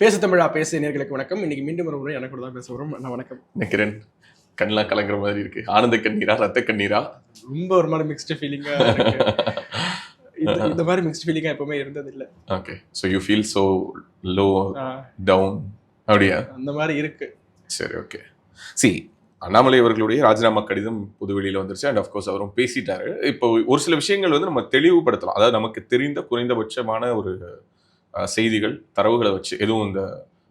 பேச தமிழா பேச நேர்களுக்கு வணக்கம். இன்னைக்கு மீண்டும் ஒரு முறை எனக்கு கூட தான் பேச வரும். வணக்கம் நினைக்கிறேன். கண்ணெல்லாம் கலங்குற மாதிரி இருக்கு. ஆனந்த கண்ணீரா ரத்த கண்ணீரா? ரொம்ப ஒரு மாதிரி மிக்ஸ்டு ஃபீலிங்கா இருக்கு. இந்த மாதிரி மிக்ஸ்டு ஃபீலிங்கா எப்பவுமே இருந்தது இல்ல. Okay, so you feel so low down அப்படியா? அந்த மாதிரி இருக்கு. சரி, ஓகே. அண்ணாமலை அவர்களுடைய ராஜினாமா கடிதம் பொதுவெளியில வந்துருச்சு. அண்ட் ஆஃப்கோர்ஸ் அவரும் பேசிட்டாரு. இப்போ ஒரு சில விஷயங்கள் வந்து நம்ம தெளிவுபடுத்தலாம். அதாவது நமக்கு தெரிந்த குறைந்தபட்சமான ஒரு செய்திகள், தரவுகளை வச்சு, எதுவும் இந்த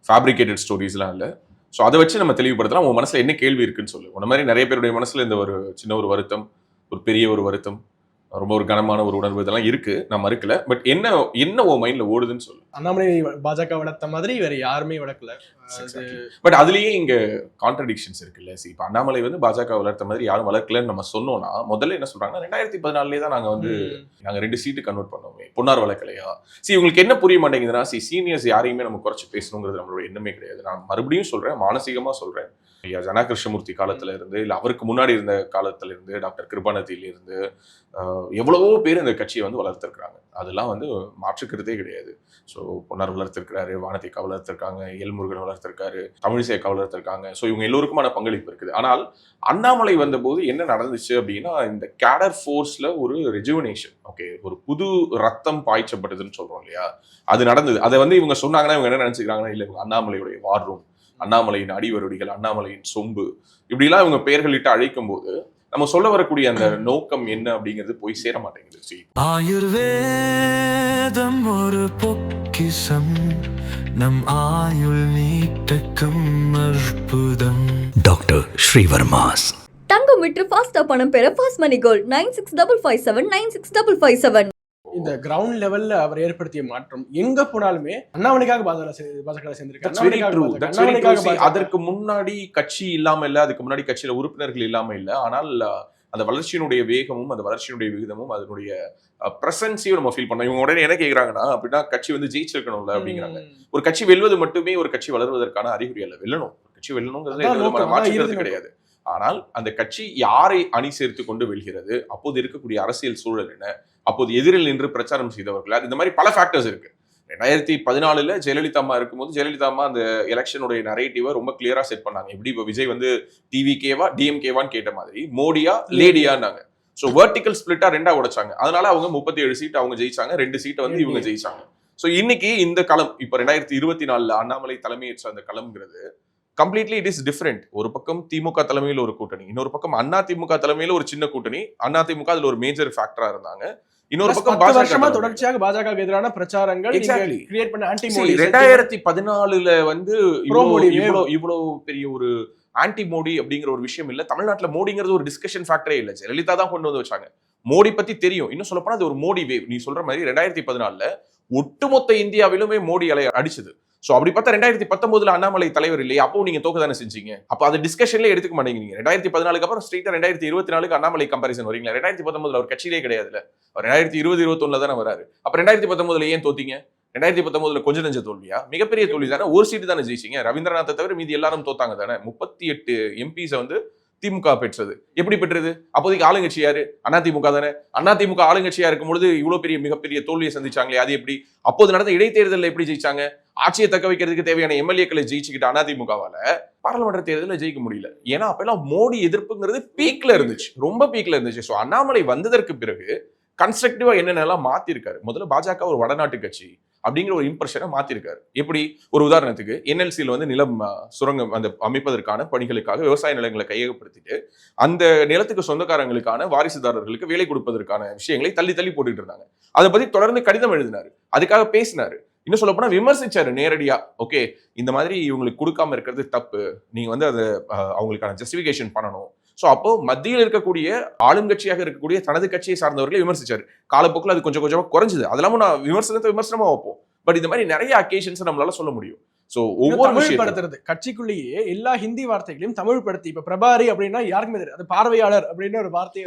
ஃபேப்ரிகேட்டட் ஸ்டோரிஸ்லாம் இல்லை. ஸோ அதை வச்சு நம்ம தெளிவுபடுத்தலாம். உங்க மனசுல என்ன கேள்வி இருக்குன்னு சொல்லு. உன்ன மாதிரி நிறைய பேருடைய மனசுல இந்த ஒரு சின்ன ஒரு வருத்தம், ஒரு பெரிய ஒரு வருத்தம், ரொம்ப ஒரு கனமான ஒரு உணர்வு இதெல்லாம் இருக்கு, நான் மறுக்கல. பட் என்ன உன் மைண்ட்ல ஓடுதுன்னு சொல்லு. அண்ணாமலை பாஜக வளர்த்த மாதிரி வேற யாருமே வளர்க்கல. பட் அதுலயே இங்க கான்ட்ரடிக்ஷன்ஸ் இருக்குல்ல. இப்ப அண்ணாமலை வந்து பாஜக வளர்த்த மாதிரி யாரும் வளர்க்கலன்னு நம்ம சொன்னோம்னா, முதல்ல என்ன சொல்றாங்கன்னா 2014 தான் நாங்க 2 சீட்டு கன்வெர்ட் பண்ணோமே, பொன்னார் வளர்க்கலையா? இவங்களுக்கு என்ன புரிய மாட்டேங்குதுன்னா, சீனியர்ஸ் யாரையுமே நம்ம குறைச்சு பேசணுங்கிறது நம்மளோட எண்ணமே கிடையாது. நான் மறுபடியும் சொல்றேன், மானசீகமா சொல்றேன். ஐயா ஜனா கிருஷ்ணமூர்த்தி காலத்துல இருந்து, இல்ல அவருக்கு முன்னாடி இருந்த காலத்துல இருந்து, டாக்டர் கிருபாநிதியில இருந்து எவ்வளவோ பேர் இந்த கட்சியை வந்து வளர்த்திருக்கிறாங்க. அதெல்லாம் வந்து மாற்றுக்கிறதே கிடையாது. ஸோ பொன்னார் வளர்த்திருக்கிறாரு, வானதிகா வளர்த்திருக்காங்க, எல்முருகன் வளர்த்திருக்காரு, தமிழிசைக்கா வளர்த்திருக்காங்க. ஸோ இவங்க எல்லோருக்குமான பங்களிப்பு இருக்குது. ஆனால் அண்ணாமலை வந்தபோது என்ன நடந்துச்சு அப்படின்னா, இந்த கேடர் ஃபோர்ஸ்ல ஒரு ரெஜுவனேஷன், ஓகே, ஒரு புது ரத்தம் பாய்ச்சப்பட்டதுன்னு சொல்றோம் இல்லையா, அது நடந்தது. அதை வந்து இவங்க சொன்னாங்கன்னா இவங்க என்ன நினைச்சுக்கிறாங்கன்னா, இல்லை இவங்க அண்ணாமலையுடைய வார் ரூம், அண்ணாமலையின் அடிவருடிகள், அண்ணாமலையின் சொம்பு, இப்படிலாம் இவங்க பெயர்களிட்டு அழைக்கும் போது நம்ம சொல்ல வரக்கூடிய அந்த நோக்கம் என்ன அப்படிங்கிறது போய் சேர மாட்டேங்குது. ஆயுர்வேதம் ஒரு பொக்கிஷம், நம் ஆயுள் நீட்டக்கும் அற்புதம். டாக்டர் ஸ்ரீவர்மாஸ். தங்கம் விற்று ஃபாஸ்டா பணம் பெற ஃபாஸ்ட் மணி கோல்ட் 9655799657. இந்த கிரவுண்ட் லெவல்ல அவர் ஏற்படுத்திய மாற்றம் எங்க போனாலுமே அண்ணாமலைக்காக பாஜக சேர்ந்திருக்காரு. அதற்கு முன்னாடி கட்சி இல்லாம இல்ல, அதுக்கு முன்னாடி கட்சியில உறுப்பினர்கள் இல்லாம இல்ல. ஆனால் அந்த வளர்ச்சியினுடைய வேகமும், அந்த வளர்ச்சியினுடைய விகிதமும், அதனுடைய பிரசன்ஸையும் நம்ம ஃபீல் பண்ணோம். இவங்க உடனே என்ன கேட்கறாங்கன்னா, அப்படின்னா கட்சி வந்து ஜெயிச்சிருக்கணும்ல அப்படிங்கிறாங்க. ஒரு கட்சி வெல்வது மட்டுமே ஒரு கட்சி வளர்வதற்கான அறிகுறி அல்ல. வெல்லணும், கட்சி வெல்லணுங்கிறது மாற்றுக்கிறது கிடையாது. ஆனால் அந்த கட்சி யாரை அணி சேர்த்து கொண்டு வெல்கிறது, அப்போது இருக்கக்கூடிய அரசியல் சூழல் என்ன, அப்போது எதிரில் நின்று பிரச்சாரம் செய்தவர்கள், இந்த மாதிரி பல ஃபேக்டர்ஸ் இருக்கு. 2014 ஜெயலலிதா அம்மா இருக்கும்போது ஜெயலலிதா அம்மா அந்த எலெக்ஷனுடைய நரேட்டிவை ரொம்ப கிளியரா செட் பண்ணாங்க. எப்படி இப்போ விஜய் வந்து டிவிகேவா டிஎம்கேவான்னு கேட்ட மாதிரி மோடியா லேடியான்னாங்க. So vertical ஸ்பிளிட்டா 2 உடைச்சாங்க. அதனால அவங்க 37 சீட் அவங்க ஜெயிச்சாங்க, 2 சீட்டை வந்து இவங்க ஜெயிச்சாங்க. ஸோ இன்னைக்கு இந்த களம், இப்போ 2024 அண்ணாமலை தலைமையேற்ற அந்த களம்ங்கிறது கம்ப்ளீட்லி இட் இஸ் டிஃபரெண்ட். ஒரு பக்கம் திமுக தலைமையில் ஒரு கூட்டணி, இன்னொரு பக்கம் அண்ணா திமுக தலைமையில ஒரு சின்ன கூட்டணி. அண்ணா திமுக அதுல ஒரு மேஜர் ஃபேக்டரா இருந்தாங்க. இன்னொரு பக்கம் தொடர்ச்சியாக பாஜக எதிரான பிரச்சாரங்கள், 2014 வந்து இவ்வளவு பெரிய ஒரு ஆன்டி மோடி அப்படிங்கிற ஒரு விஷயம் இல்ல. தமிழ்நாட்டுல மோடிங்கிறது ஒரு டிஸ்கஷன் ஃபேக்டரே இல்ல. ஜெயலலிதா தான் கொண்டு வந்து வச்சாங்க. மோடி பத்தி தெரியும். இன்னும் சொல்ல போனா அது ஒரு மோடி வேவ். நீ சொல்ற மாதிரி 2014 ஒட்டுமொத்த இந்தியாவிலுமே மோடி அலை அடிச்சது. சோ அப்படி பார்த்தா 2019 அண்ணாமலை தலைவர் இல்லையா, அப்போ நீங்க தோக்கதானே செஞ்சீங்க. அப்ப அது டிஸ்கஷன்ல எடுத்துக்க மாட்டேங்கிறீங்க. 2014 அப்புறம் ஸ்ட்ரெயிட்டா 2024 அண்ணாமலை கம்பாரிசன் வரீங்களா? 2019 அவர் கட்சியிலே கிடையாதுல. அவர் 2020-21 தானே வராரு. அப்ப 2019 ஏன் தோத்தீங்க? 2019 கொஞ்சம் நெஞ்ச தோல்வியா? மிகப்பெரிய தோல்வி தானே. ஒரு சீட்டு தானே ஜெயிச்சீங்க. ரவீந்திரநாத்தை தவிர மீதி எல்லாரும் தோத்தாங்க தானே. 38 எம்பிஸை வந்து திமுக பெற்றது. எப்படி பெற்றது? அப்போதைக்கு ஆளுங்கட்சி யாரு? அதிமுக தானே. அதிமுக ஆளுங்கட்சியா இருக்கும் பொழுது இவ்வளவு பெரிய மிகப்பெரிய தோல்வியை சந்திச்சாங்களே, அது எப்படி? அப்போது நடந்த இடைத்தேர்தலில் எப்படி ஜெயிச்சாங்க? ஆட்சியை தக்க வைக்கிறதுக்கு தேவையான எம்எல்ஏக்களை ஜெயிச்சுக்கிட்ட அதிமுகவால பாராளுமன்ற தேர்தலில் ஜெயிக்க முடியல. ஏன்னா அப்பெல்லாம் மோடி எதிர்ப்புங்கிறது பீக்ல இருந்துச்சு, ரொம்ப பீக்ல இருந்துச்சு. ஸோ அண்ணாமலை வந்ததற்கு பிறகு கன்ஸ்ட்ரக்டிவா என்னென்னலாம் மாத்திருக்காரு. முதல்ல பாஜக ஒரு வடநாட்டு கட்சி அப்படிங்கிற ஒரு இம்ப்ரெஷனை மாத்திருக்காரு. எப்படி? ஒரு உதாரணத்துக்கு என்எல்சியில் வந்து நிலம் சுரங்கம் அந்த அமைப்பதற்கான பணிகளுக்காக விவசாய நிலங்களை கையகப்படுத்திட்டு அந்த நிலத்துக்கு சொந்தக்காரங்களுக்கான வாரிசுதாரர்களுக்கு வேலை கொடுப்பதற்கான விஷயங்களை தள்ளி தள்ளி போட்டுட்டு இருந்தாங்க. அதை பத்தி தொடர்ந்து கடிதம் எழுதினாரு, அதுக்காக பேசினாரு. இன்னும் சொல்ல போனா விமர்சிச்சாரு நேரடியா. ஓகே, இந்த மாதிரி இவங்களுக்கு கொடுக்காம இருக்கிறது தப்பு, நீங்க வந்து அதை அவங்களுக்கான ஜஸ்டிபிகேஷன் பண்ணணும். சோ அப்போ மத்தியில் இருக்கக்கூடிய ஆளுங்கட்சியாக இருக்கக்கூடிய தனது கட்சியை சார்ந்தவர்களை விமர்சிச்சாரு. காலப்போக்கில் அது கொஞ்சம் கொஞ்சமா குறைஞ்சது. அதெல்லாம் நான் விமர்சனமா வைப்போம். பட் இந்த மாதிரி நிறைய அக்கேஷன்ஸ் நம்மளால சொல்ல முடியும். சோ ஒவ்வொரு விஷயப்படுத்துறது கட்சிக்குள்ளேயே எல்லா ஹிந்தி வார்த்தைகளையும் தமிழ் படுத்தி, இப்ப பிரபாரி அப்படின்னா யாருக்குமே தெரியாது, அது பார்வையாளர் அப்படின்னு ஒரு வார்த்தையை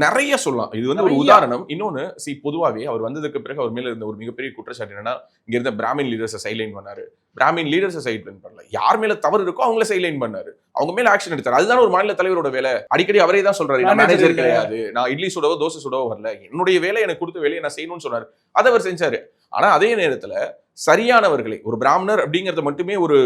நிறைய சொல்லலாம். இது வந்து ஒரு உதாரணம். இன்னொன்னு பொதுவாகவே அவர் வந்ததுக்கு பிறகு அவர் மேல இருந்த ஒரு மிகப்பெரிய குற்றச்சாட்டு என்னன்னா, இங்க இருந்த பிராமின் லீடர்ஸை சைட்லைன் பண்ணாரு. பிராமின் லீடர்ஸை சைட்லைன் பண்ணல, யார் மேல தவறு இருக்கோ அவங்கள சைட்லைன் பண்ணாரு, அவங்க மேல ஆக்ஷன் எடுத்தாரு. அதுதான் ஒரு மாநில தலைவரோட வேலை. அடிக்கடி அவரே தான் சொல்றாரு, நான் மேனேஜர் கிடையாது, நான் இட்லி சுடவோ தோசை சுடவோ வரல, என்னுடைய வேலை எனக்கு கொடுத்த வேலையை நான் செய்யணும்னு சொன்னாரு. அதை அவர் செஞ்சாரு. ஆனா அதே நேரத்துல சரியானவர்களை, ஒரு பிராமணர் அப்படிங்கறத மட்டுமே ஒரு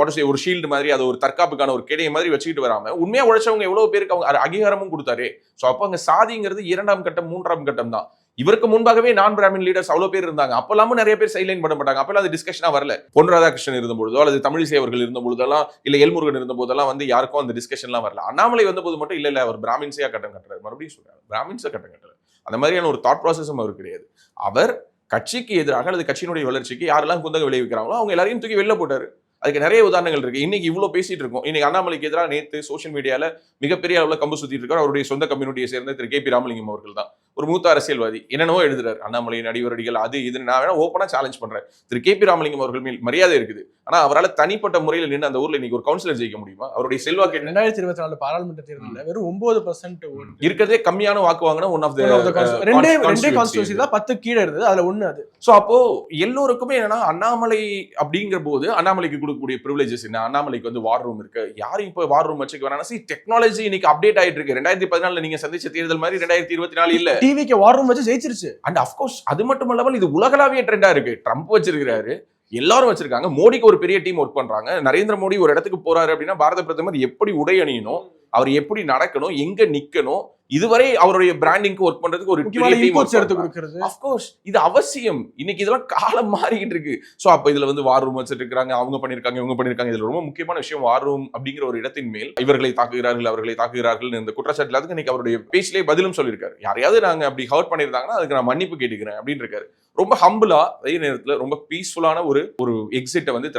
ஒரு ஷீல்டு மாதிரி, அது ஒரு தற்காப்புக்கான ஒரு கிடையை மாதிரி வச்சுக்கிட்டு வராம உண்மையா உழைச்சவங்க எவ்வளவு பேருக்கு அவங்க அங்கீகாரமும் கொடுத்தாரு. சோ அப்ப அங்க சாதிங்கிறது 2ஆம் கட்டம் 3ஆம் கட்டம் தான். இவருக்கு முன்பாகவே நான் பிராமின் லீடர்ஸ் அவ்வளவு பேர் இருந்தாங்க. அப்பெல்லாமும் நிறைய பேர் சைட்லைன் பண்ண மாட்டாங்க. அப்பெல்லாம் அது டிஸ்கஷனா வரல. பொன் ராதாகிருஷ்ணன் இருந்த பொழுதோ அல்லது தமிழிசை அவர்கள் இருந்த பொழுதெல்லாம் இல்ல எல்முருகன் இருந்த போதெல்லாம் வந்து யாருக்கும் அந்த டிஸ்கஷன்லாம் வரல. அண்ணாமலை வந்த போது மட்டும் இல்ல அவர் பிராமின்ஸையா கட்டம் கட்டுறாரு. மறுபடியும் சொல்றாரு பிராமின்ஸை கட்டம் கட்டுறாரு. அந்த மாதிரியான ஒரு தாட் ப்ராசஸும் அவர் கிடையாது. அவர் கட்சிக்கு எதிராக அல்லது கட்சியினுடைய வளர்ச்சிக்கு யாரெல்லாம் குந்தகம் விளைவிக்கிறாங்களோ அவங்க எல்லாரையும் தூக்கி வெளில போட்டாரு. அதுக்கு நிறைய உதாரணங்கள் இருக்கு. இன்னைக்கு இவ்வளவு பேசிட்டு இருக்கோம். இன்னைக்கு அண்ணாமலைக்கு எதிராக நேத்து சோசியல் மீடியால மிகப்பெரிய அளவுல கம்பு சுத்திட்டு இருக்காரு அவருடைய சொந்த கம்யூனிட்டியை சேர்ந்த திரு கே பி ராமலிங்கம் அவர்கள் தான். ஒரு மூத்த அரசியல்வாதி என்னென்னவோ எழுதுறாரு. அண்ணாமலையின் அடிவரடிகள் அது இது நான் வேணா ஓப்பனா சேலஞ்ச் பண்றேன். திரு கே பி ராமலிங்கம் அவர்கள் மேல் மரியாதை இருக்குது. ஆனா அவரால் தனிப்பட்ட முறையில் நின்று அந்த ஊர்ல இன்னைக்கு ஒரு கவுன்சிலர் ஜெயிக்க முடியுமா? அவருடைய செல்வாக்கு 2024 பாராளுமன்ற தேர்தலில் வெறும் 9% இருக்கிறதே கம்மியான வாக்கு வாங்கின ஒன் ஆஃப் த ரெண்டே கான்ஸ்டிட்யூன்சி தான் 10 கீழே இருந்தது. அதுல ஒண்ணு அது. சோ அப்போ எல்லோருக்குமே என்னன்னா அண்ணாமலை அப்படிங்கிற போது அண்ணாமலைக்கு கொடுக்கக்கூடிய பிரிவிலேஜஸ் என்ன, அண்ணாமலைக்கு வந்து வார் ரூம் இருக்கு, யாரும் இப்போ வார் ரூம் வச்சுக்க வேணாம். டெக்னாலஜி இன்னைக்கு அப்டேட் ஆயிட்டு இருக்கு. 2014 நீங்க சந்திச்ச தேர்தல் மாதிரி 2024 இல்ல. டிவிக்கு வார் ரூம் வச்சு ஜெயிச்சிருச்சு. அண்ட் அஃப்கோர்ஸ் அது மட்டும் இல்லாமல் இது உலகளாவிய ட்ரெண்டா இருக்கு. ட்ரம்ப் வச்சிருக்காரு, எல்லாரும் வச்சிருக்காங்க. மோடிக்கு ஒரு பெரிய டீம் ஒர்க் பண்றாங்க. நரேந்திர மோடி ஒரு இடத்துக்கு போறாரு அப்படின்னா பாரத பிரதமர் எப்படி உடை அணியணும், அவர் எப்படி நடக்கணும், எங்க நிக்கணும், இதுவரை அவருடைய பிராண்டிங்க்கு ஒர்க் பண்றதுக்கு ஒரு எடுத்து கொடுக்கிறது. அஃப்கோர்ஸ் இது அவசியம். இன்னைக்கு இதெல்லாம் காலம் மாறிக்கிட்டு இருக்கு. சோ அப்ப இதுல வந்து வார் ரூம் வச்சிட்டு இருக்காங்க, அவங்க பண்ணிருக்காங்க, இவங்க பண்ணிருக்காங்க. இதுல ரொம்ப முக்கியமான விஷயம் வார் ரூம் அப்படிங்கிற ஒரு இடத்தின் மேல் இவர்களை தாக்குகிறார்கள், அவர்களை தாக்குகிறார்கள் இந்த குற்றச்சாட்டுல அதுக்கு இன்னைக்கு அவருடைய பேச்சிலே பதிலும் சொல்லியிருக்காரு. யாரையாவது நாங்க அப்படி ஹர்ட் பண்ணிருந்தாங்கன்னா அதுக்கு நான் மன்னிப்பு கேட்டுக்கிறேன் அப்படின்னு இருக்காரு. ரொம்ப ஹம்பிளா, அதே நேரத்துல ரொம்ப பீஸ்ஃபுல்லான ஒரு எக்ஸிட்டை வந்து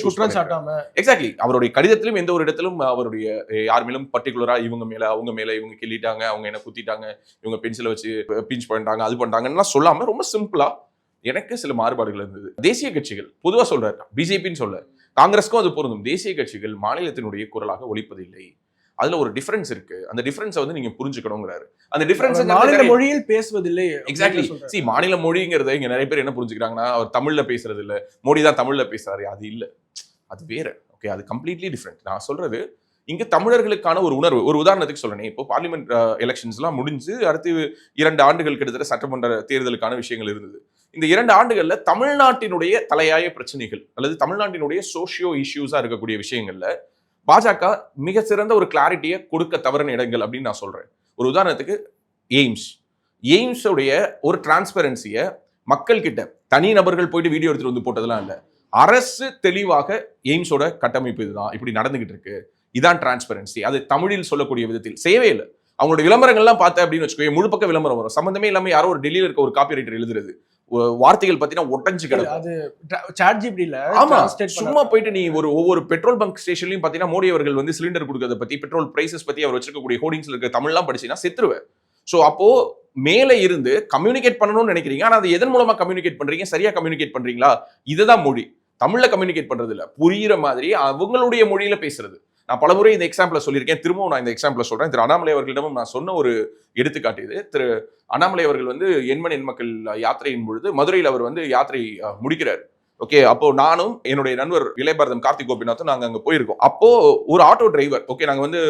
குற்றம் சாட்டாம எக்ஸாக்ட்லி அவருடைய கடிதத்திலும் எந்த ஒரு இடத்திலும் அவருடைய யார் மேலும் பர்டிகுலரா இவங்க மேல அவங்க மேல இவங்க கிள்ளிட்டாங்க, அவங்க என்ன குத்திட்டாங்க, இவங்க பென்சிலை வச்சு பிஞ்ச் பண்ணிட்டாங்க, அது பண்ணிட்டாங்கன்னா சொல்லாம ரொம்ப சிம்பிளா எனக்கு சில மாறுபாடுகள் இருந்தது. தேசிய கட்சிகள் பொதுவா சொல்றாரு, பிஜேபின்னு சொல்ல, காங்கிரஸ்க்கும் அது பொருந்தும். தேசிய கட்சிகள் மாநிலத்தினுடைய குரலாக ஒலிப்பதில்லை. அதுல ஒரு டிஃபரன்ஸ் இருக்கு. அந்த டிஃபரன்ஸை வந்து நீங்க புரிஞ்சுக்கணுங்கிறாரு. அந்த டிஃபரன்ஸ் மாநில மொழியில் பேசுவதில்லை. எக்ஸாக்ட்லி. சி மாநில மொழிங்கிறத இங்க நிறைய பேர் என்ன புரிஞ்சுக்கிறாங்கன்னா அவர் தமிழ்ல பேசுறது இல்ல, மோடி தான் தமிழ்ல பேசுறாரு. அது இல்ல, அது வேற. ஓகே, அது கம்ப்ளீட்லி டிஃபரெண்ட். நான் சொல்றது இங்க தமிழர்களுக்கான ஒரு உணர்வு. ஒரு உதாரணத்துக்கு சொல்லணும், இப்போ பார்லிமெண்ட் எலெக்ஷன்ஸ் எல்லாம் முடிஞ்சு அடுத்து 2 ஆண்டுகள் கிட்டத்தட்ட சட்டமன்ற தேர்தலுக்கான விஷயங்கள் இருந்தது. இந்த 2 ஆண்டுகள்ல தமிழ்நாட்டினுடைய தலையாய பிரச்சனைகள் அல்லது தமிழ்நாட்டினுடைய சோஷியோ இஷ்யூஸா இருக்கக்கூடிய விஷயங்கள்ல பாஜக மிக சிறந்த ஒரு கிளாரிட்டியை கொடுக்க தவறின இடங்கள் அப்படின்னு நான் சொல்றேன். ஒரு உதாரணத்துக்கு எய்ம்ஸ் உடைய ஒரு டிரான்ஸ்பரன்சியை மக்கள் கிட்ட தனி நபர்கள் போயிட்டு வீடியோ எடுத்துட்டு வந்து போட்டதெல்லாம் இல்ல. அரசு தெளிவாக எய்ம்ஸோட கட்டமைப்பு இதுதான், இப்படி நடந்துகிட்டு இருக்கு, இதான் டிரான்ஸ்பரன்சி. அது தமிழில் சொல்லக்கூடிய விதத்தில் செய்யவே இல்லை. அவங்களோட விளம்பரங்கள்லாம் பார்த்தேன் அப்படின்னு வச்சுக்கோங்க, முழு பக்க விளம்பரம் வரும். சம்பந்தமே இல்லாம யாரோ ஒரு டெல்லியில இருக்க ஒரு காப்பி ரைட்டர் எழுதுறது, வார்த்தைகள் பத்தினா ஒட்டஞ்சு கிடக்கும். ஆமா, சும்மா போயிட்டு நீ ஒவ்வொரு பெட்ரோல் பங்க் ஸ்டேஷன்லயும் பாத்தீங்கன்னா மோடி அவர்கள் வந்து சிலிண்டர் கொடுக்கறத பத்தி, பெட்ரோல் பிரைசஸ் பத்தி அவர் வச்சிருக்கக்கூடிய ஹோர்டிங்ஸ்ல இருக்க தமிழ்லாம் படிச்சீங்கன்னா செத்துருவேன். சோ அப்போ மேல இருந்து கம்யூனிகேட் பண்ணணும்னு நினைக்கிறீங்க, ஆனா அது எதன் மூலமா கம்யூனிகேட் பண்றீங்க, சரியா கம்யூனிகேட் பண்றீங்களா? இதுதான் மொழி. தமிழ்ல கம்யூனிகேட் பண்றது இல்ல, புரியுற மாதிரி அவங்களுடைய மொழியில பேசுறது. நான் பலமுறை இந்த எக்ஸாம்பிள சொல்லியிருக்கேன், திரும்பவும் நான் இந்த எக்ஸாம்பிள சொல்றேன். திரு அண்ணாமலை அவர்களிடமும் நான் சொன்ன ஒரு எடுத்துக்காட்டு இது. திரு அண்ணாமலை அவர்கள் வந்து எண்மண் எண் மக்கள் யாத்திரையின் பொழுது மதுரையில் அவர் வந்து யாத்திரை முடிக்கிறார். ஓகே, அப்போ நானும் என்னுடைய நண்பர் இளையபாரதம் கார்த்திக் கோபிநாத்தும் நாங்க அங்க போயிருக்கோம். அப்போ ஒரு ஆட்டோ டிரைவர், ஓகே, நாங்க வந்து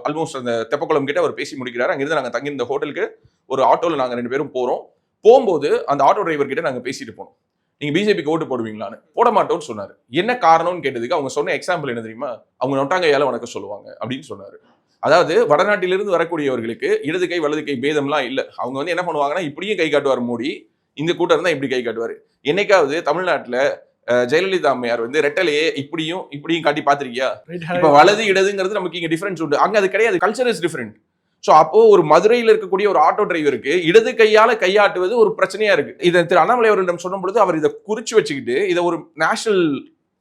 ஆல்மோஸ்ட் அந்த தெப்பக்குளம் கிட்ட அவர் பேசி முடிக்கிறாரு. அங்கிருந்து நாங்க தங்கி இந்த ஹோட்டலுக்கு ஒரு ஆட்டோல நாங்க 2 பேரும் போறோம். போகும்போது அந்த ஆட்டோ டிரைவர் கிட்ட நாங்க பேசிட்டு போனோம், நீங்க பிஜேபிக்கு ஓட்டு போடுவீங்களான்னு. போட மாட்டோம்னு சொன்னாரு. என்ன காரணம்னு கேட்டதுக்கு அவங்க சொன்ன எக்ஸாம்பிள் என்ன தெரியுமா? அவங்க நொட்டாங்கையால வணக்கம் சொல்லுவாங்க அப்படின்னு சொன்னாரு. அதாவது வடநாட்டிலிருந்து வரக்கூடியவர்களுக்கு இடது கை வலது கை பேதம்லாம் இல்ல. அவங்க வந்து என்ன பண்ணுவாங்கன்னா இப்படியும் கை காட்டுவார் மோடி, இந்த கூட்டம் இருந்தா இப்படி கை காட்டுவாரு. என்னைக்காவது தமிழ்நாட்டுல ஜெயலலிதா அம்மையார் வந்து ரெட்டலையே இப்படியும் காட்டி பாத்திருக்கியா? இப்ப வலது இடதுங்கிறது நமக்கு இங்க டிஃபரன்ஸ் உண்டு, அங்க அது கிடையாது. Culture is different. சோ அப்போ ஒரு மதுரையில் இருக்கக்கூடிய ஒரு ஆட்டோ டிரைவருக்கு இடது கையால கையாட்டுவது ஒரு பிரச்சனையா இருக்கு. இதை திரு அண்ணாமலை அவர்களிடம் சொன்ன பொழுது அவர் இதை குறிச்சு வச்சுக்கிட்டு இதை ஒரு நேஷனல்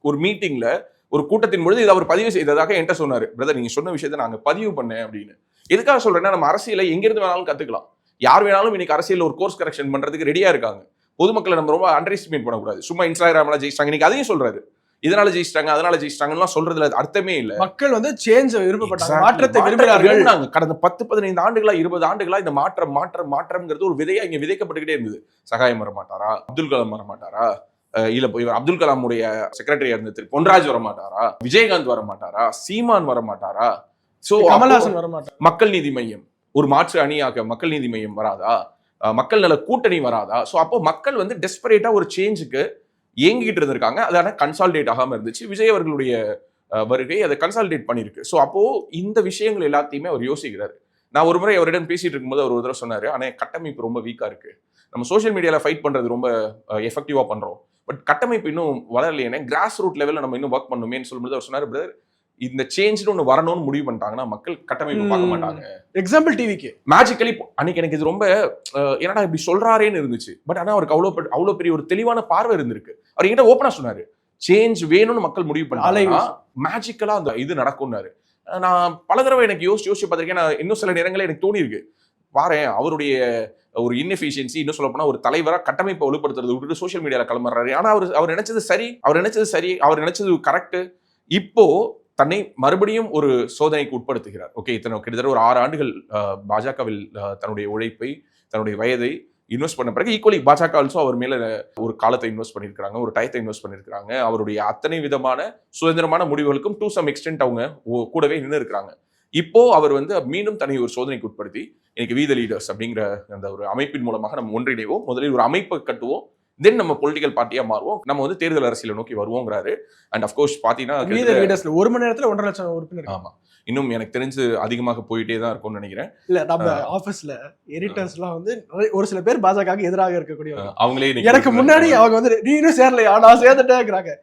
ஒரு மீட்டிங்ல ஒரு கூட்டத்தின் பொழுது இதை அவர் பதிவு செய்ததாக என்கிட்ட சொன்னாரு. பிரதர், நீங்க சொன்ன விஷயத்தை நாங்க பதிவு பண்ணேன் அப்படின்னு. எதுக்காக சொல்றேன்னா, நம்ம அரசியலை எங்கிருந்து வேணாலும் கத்துக்கலாம். யார் வேணாலும் இன்னைக்கு அரசியல் ஒரு கோர்ஸ் கரெக்ஷன் பண்றதுக்கு ரெடியா இருக்காங்க. பொதுமக்களை நம்ம ரொம்ப அண்டர் எஸ்டிமேட் பண்ணக்கூடாது. சும்மா இன்ஸ்டாகிராம்ல ஜெயிச்சிட்டாங்க, இன்னைக்கு அதையும் சொல்றாரு, இதனால ஜெயிச்சிட்டாங்க அதனால ஜெயிச்சிட்டாங்கன்னு சொல்றதுல அர்த்தமே இல்ல. மக்கள் வந்து சேஞ்ச் விருப்பப்பட்டாங்க, மாற்றத்தை விரும்புகிறார்கள். கடந்த 10-15 ஆண்டுகளா 20 ஆண்டுகளா இந்த மாற்றம்ங்கிறது ஒரு விதையா இங்க விதைக்கப்பட்டுக்கிட்டே இருந்தது. சகாயம் வர மாட்டாரா, அப்துல் கலாம் வர மாட்டாரா, இல்ல அப்துல் கலாமுடைய செக்ரட்டரியா இருந்த திரு பொன்ராஜ் வர மாட்டாரா, விஜயகாந்த் வர மாட்டாரா, சீமான் வர மாட்டாரா, சோ கமல்ஹாசன் வர மாட்டாரா, மக்கள் நீதி மையம் ஒரு மாற்று அணியாக மக்கள் நீதி மையம் வராதா, மக்கள் நல கூட்டணி வராதா? சோ அப்போ மக்கள் வந்து டெஸ்பரேட்டா ஒரு சேஞ்சுக்கு இயங்கிட்டு இருந்திருக்காங்க. அதான கன்சாலிடேட் ஆகாம இருந்துச்சு. விஜய் அவர்களுடைய வருகை அதை கன்சாலிடேட் பண்ணிருக்கு. ஸோ அப்போ இந்த விஷயங்கள் எல்லாத்தையுமே அவர் யோசிக்கிறாரு. நான் ஒரு முறை அவரிடம் பேசிட்டு இருக்கும்போது அவர் ஒரு தடவை சொன்னாரு, ஆனா கட்டமைப்பு ரொம்ப வீக்கா இருக்கு, நம்ம சோஷியல் மீடியால ஃபைட் பண்றது ரொம்ப எஃபெக்டிவா பண்றோம், பட் கட்டமைப்பு இன்னும் வளரலையே, கிராஸ் ரூட் லெவலில் நம்ம இன்னும் ஒர்க் பண்ணுமேன்னு சொல்லும்போது அவர் சொன்னாரு, பிரதர் இந்த சேஞ்ச்னு ஒன்று வரணும்னு முடிவு பண்ணிட்டாங்கன்னா மக்கள் கட்டமைப்பு பார்க்க மாட்டாங்க. எக்ஸாம்பிள் டிவிக்கு மேஜிக்கலி அன்னைக்கு எனக்கு இது ரொம்ப என்னடா இப்படி சொல்றாரேன்னு இருந்துச்சு. பட் ஆனால் அவருக்கு அவ்வளோ பெரிய ஒரு தெளிவான பார்வை இருந்திருக்கு. அவர் என்கிட்ட ஓப்பனா சொன்னாரு, சேஞ்ச் வேணும்னு மக்கள் முடிவு பண்ணாங்க, மேஜிக்கலா அந்த இது நடக்கும்னாரு. நான் பல தடவை எனக்கு யோசிச்சு பார்த்திருக்கேன். நான் இன்னும் சில நேரங்களில் எனக்கு தோணி இருக்கு, பாரேன் அவருடைய ஒரு இன்எஃபிஷியன்சி, இன்னும் சொல்ல போனா ஒரு தலைவரா கட்டமைப்பை வலுப்படுத்துறது விட்டுட்டு சோஷியல் மீடியால கிளம்புறாரு. ஆனா அவர் நினைச்சது சரி, அவர் நினைச்சது கரெக்ட். இப்போ தன்னை மறுபடியும் ஒரு சோதனைக்கு உட்படுத்துகிறார். ஓகே, கிட்டத்தட்ட ஒரு 6 ஆண்டுகள் பாஜகவில் தன்னுடைய உழைப்பை, தன்னுடைய வயதை இன்வெஸ்ட் பண்ண பிறகு ஈக்குவலி பாஜக ஆல்சோ அவர் மேல ஒரு காலத்தை இன்வெஸ்ட் பண்ணியிருக்காங்க, ஒரு டயத்தை இன்வெஸ்ட் பண்ணியிருக்காங்க. அவருடைய அத்தனை விதமான சுதந்திரமான முடிவுகளுக்கும் டு சம் எக்ஸ்டென்ட் அவங்க கூடவே நின்று இருக்கிறாங்க. இப்போ அவர் மீண்டும் தன்னை ஒரு சோதனைக்கு உட்படுத்தி இன்னைக்கு வி தி லீடர்ஸ் அப்படிங்கிற அந்த ஒரு அமைப்பின் மூலமாக நம்ம ஒன்றிணைவோம், முதலில் ஒரு அமைப்பை கட்டுவோம், தென் நம்ம பொலிட்டிக்கல் பார்ட்டியா மாறுவோம், நம்ம தேர்தல் அரசியலை நோக்கி வருவோங்கிறாரு. அண்ட் அஃப்கோர்ஸ் பாத்தீங்கன்னா 1 மணி நேரத்துல 1.5 லட்சம் உறுப்பினர். ஆமா, இன்னும் எனக்கு தெரிஞ்சு அதிகமாக போயிட்டே தான் இருக்கும்னு நினைக்கிறேன். இல்ல நம்ம ஆபீஸ்ல எடிட்டர்ஸ்லாம் ஒரு சில பேர் பாஜகவுக்கு எதிராக இருக்கக்கூடிய அவங்களே எனக்கு முன்னாடி அவங்க நீ இன்னும் சேரலையா, நான் சேர்ந்துட்டேங்கிறாங்க.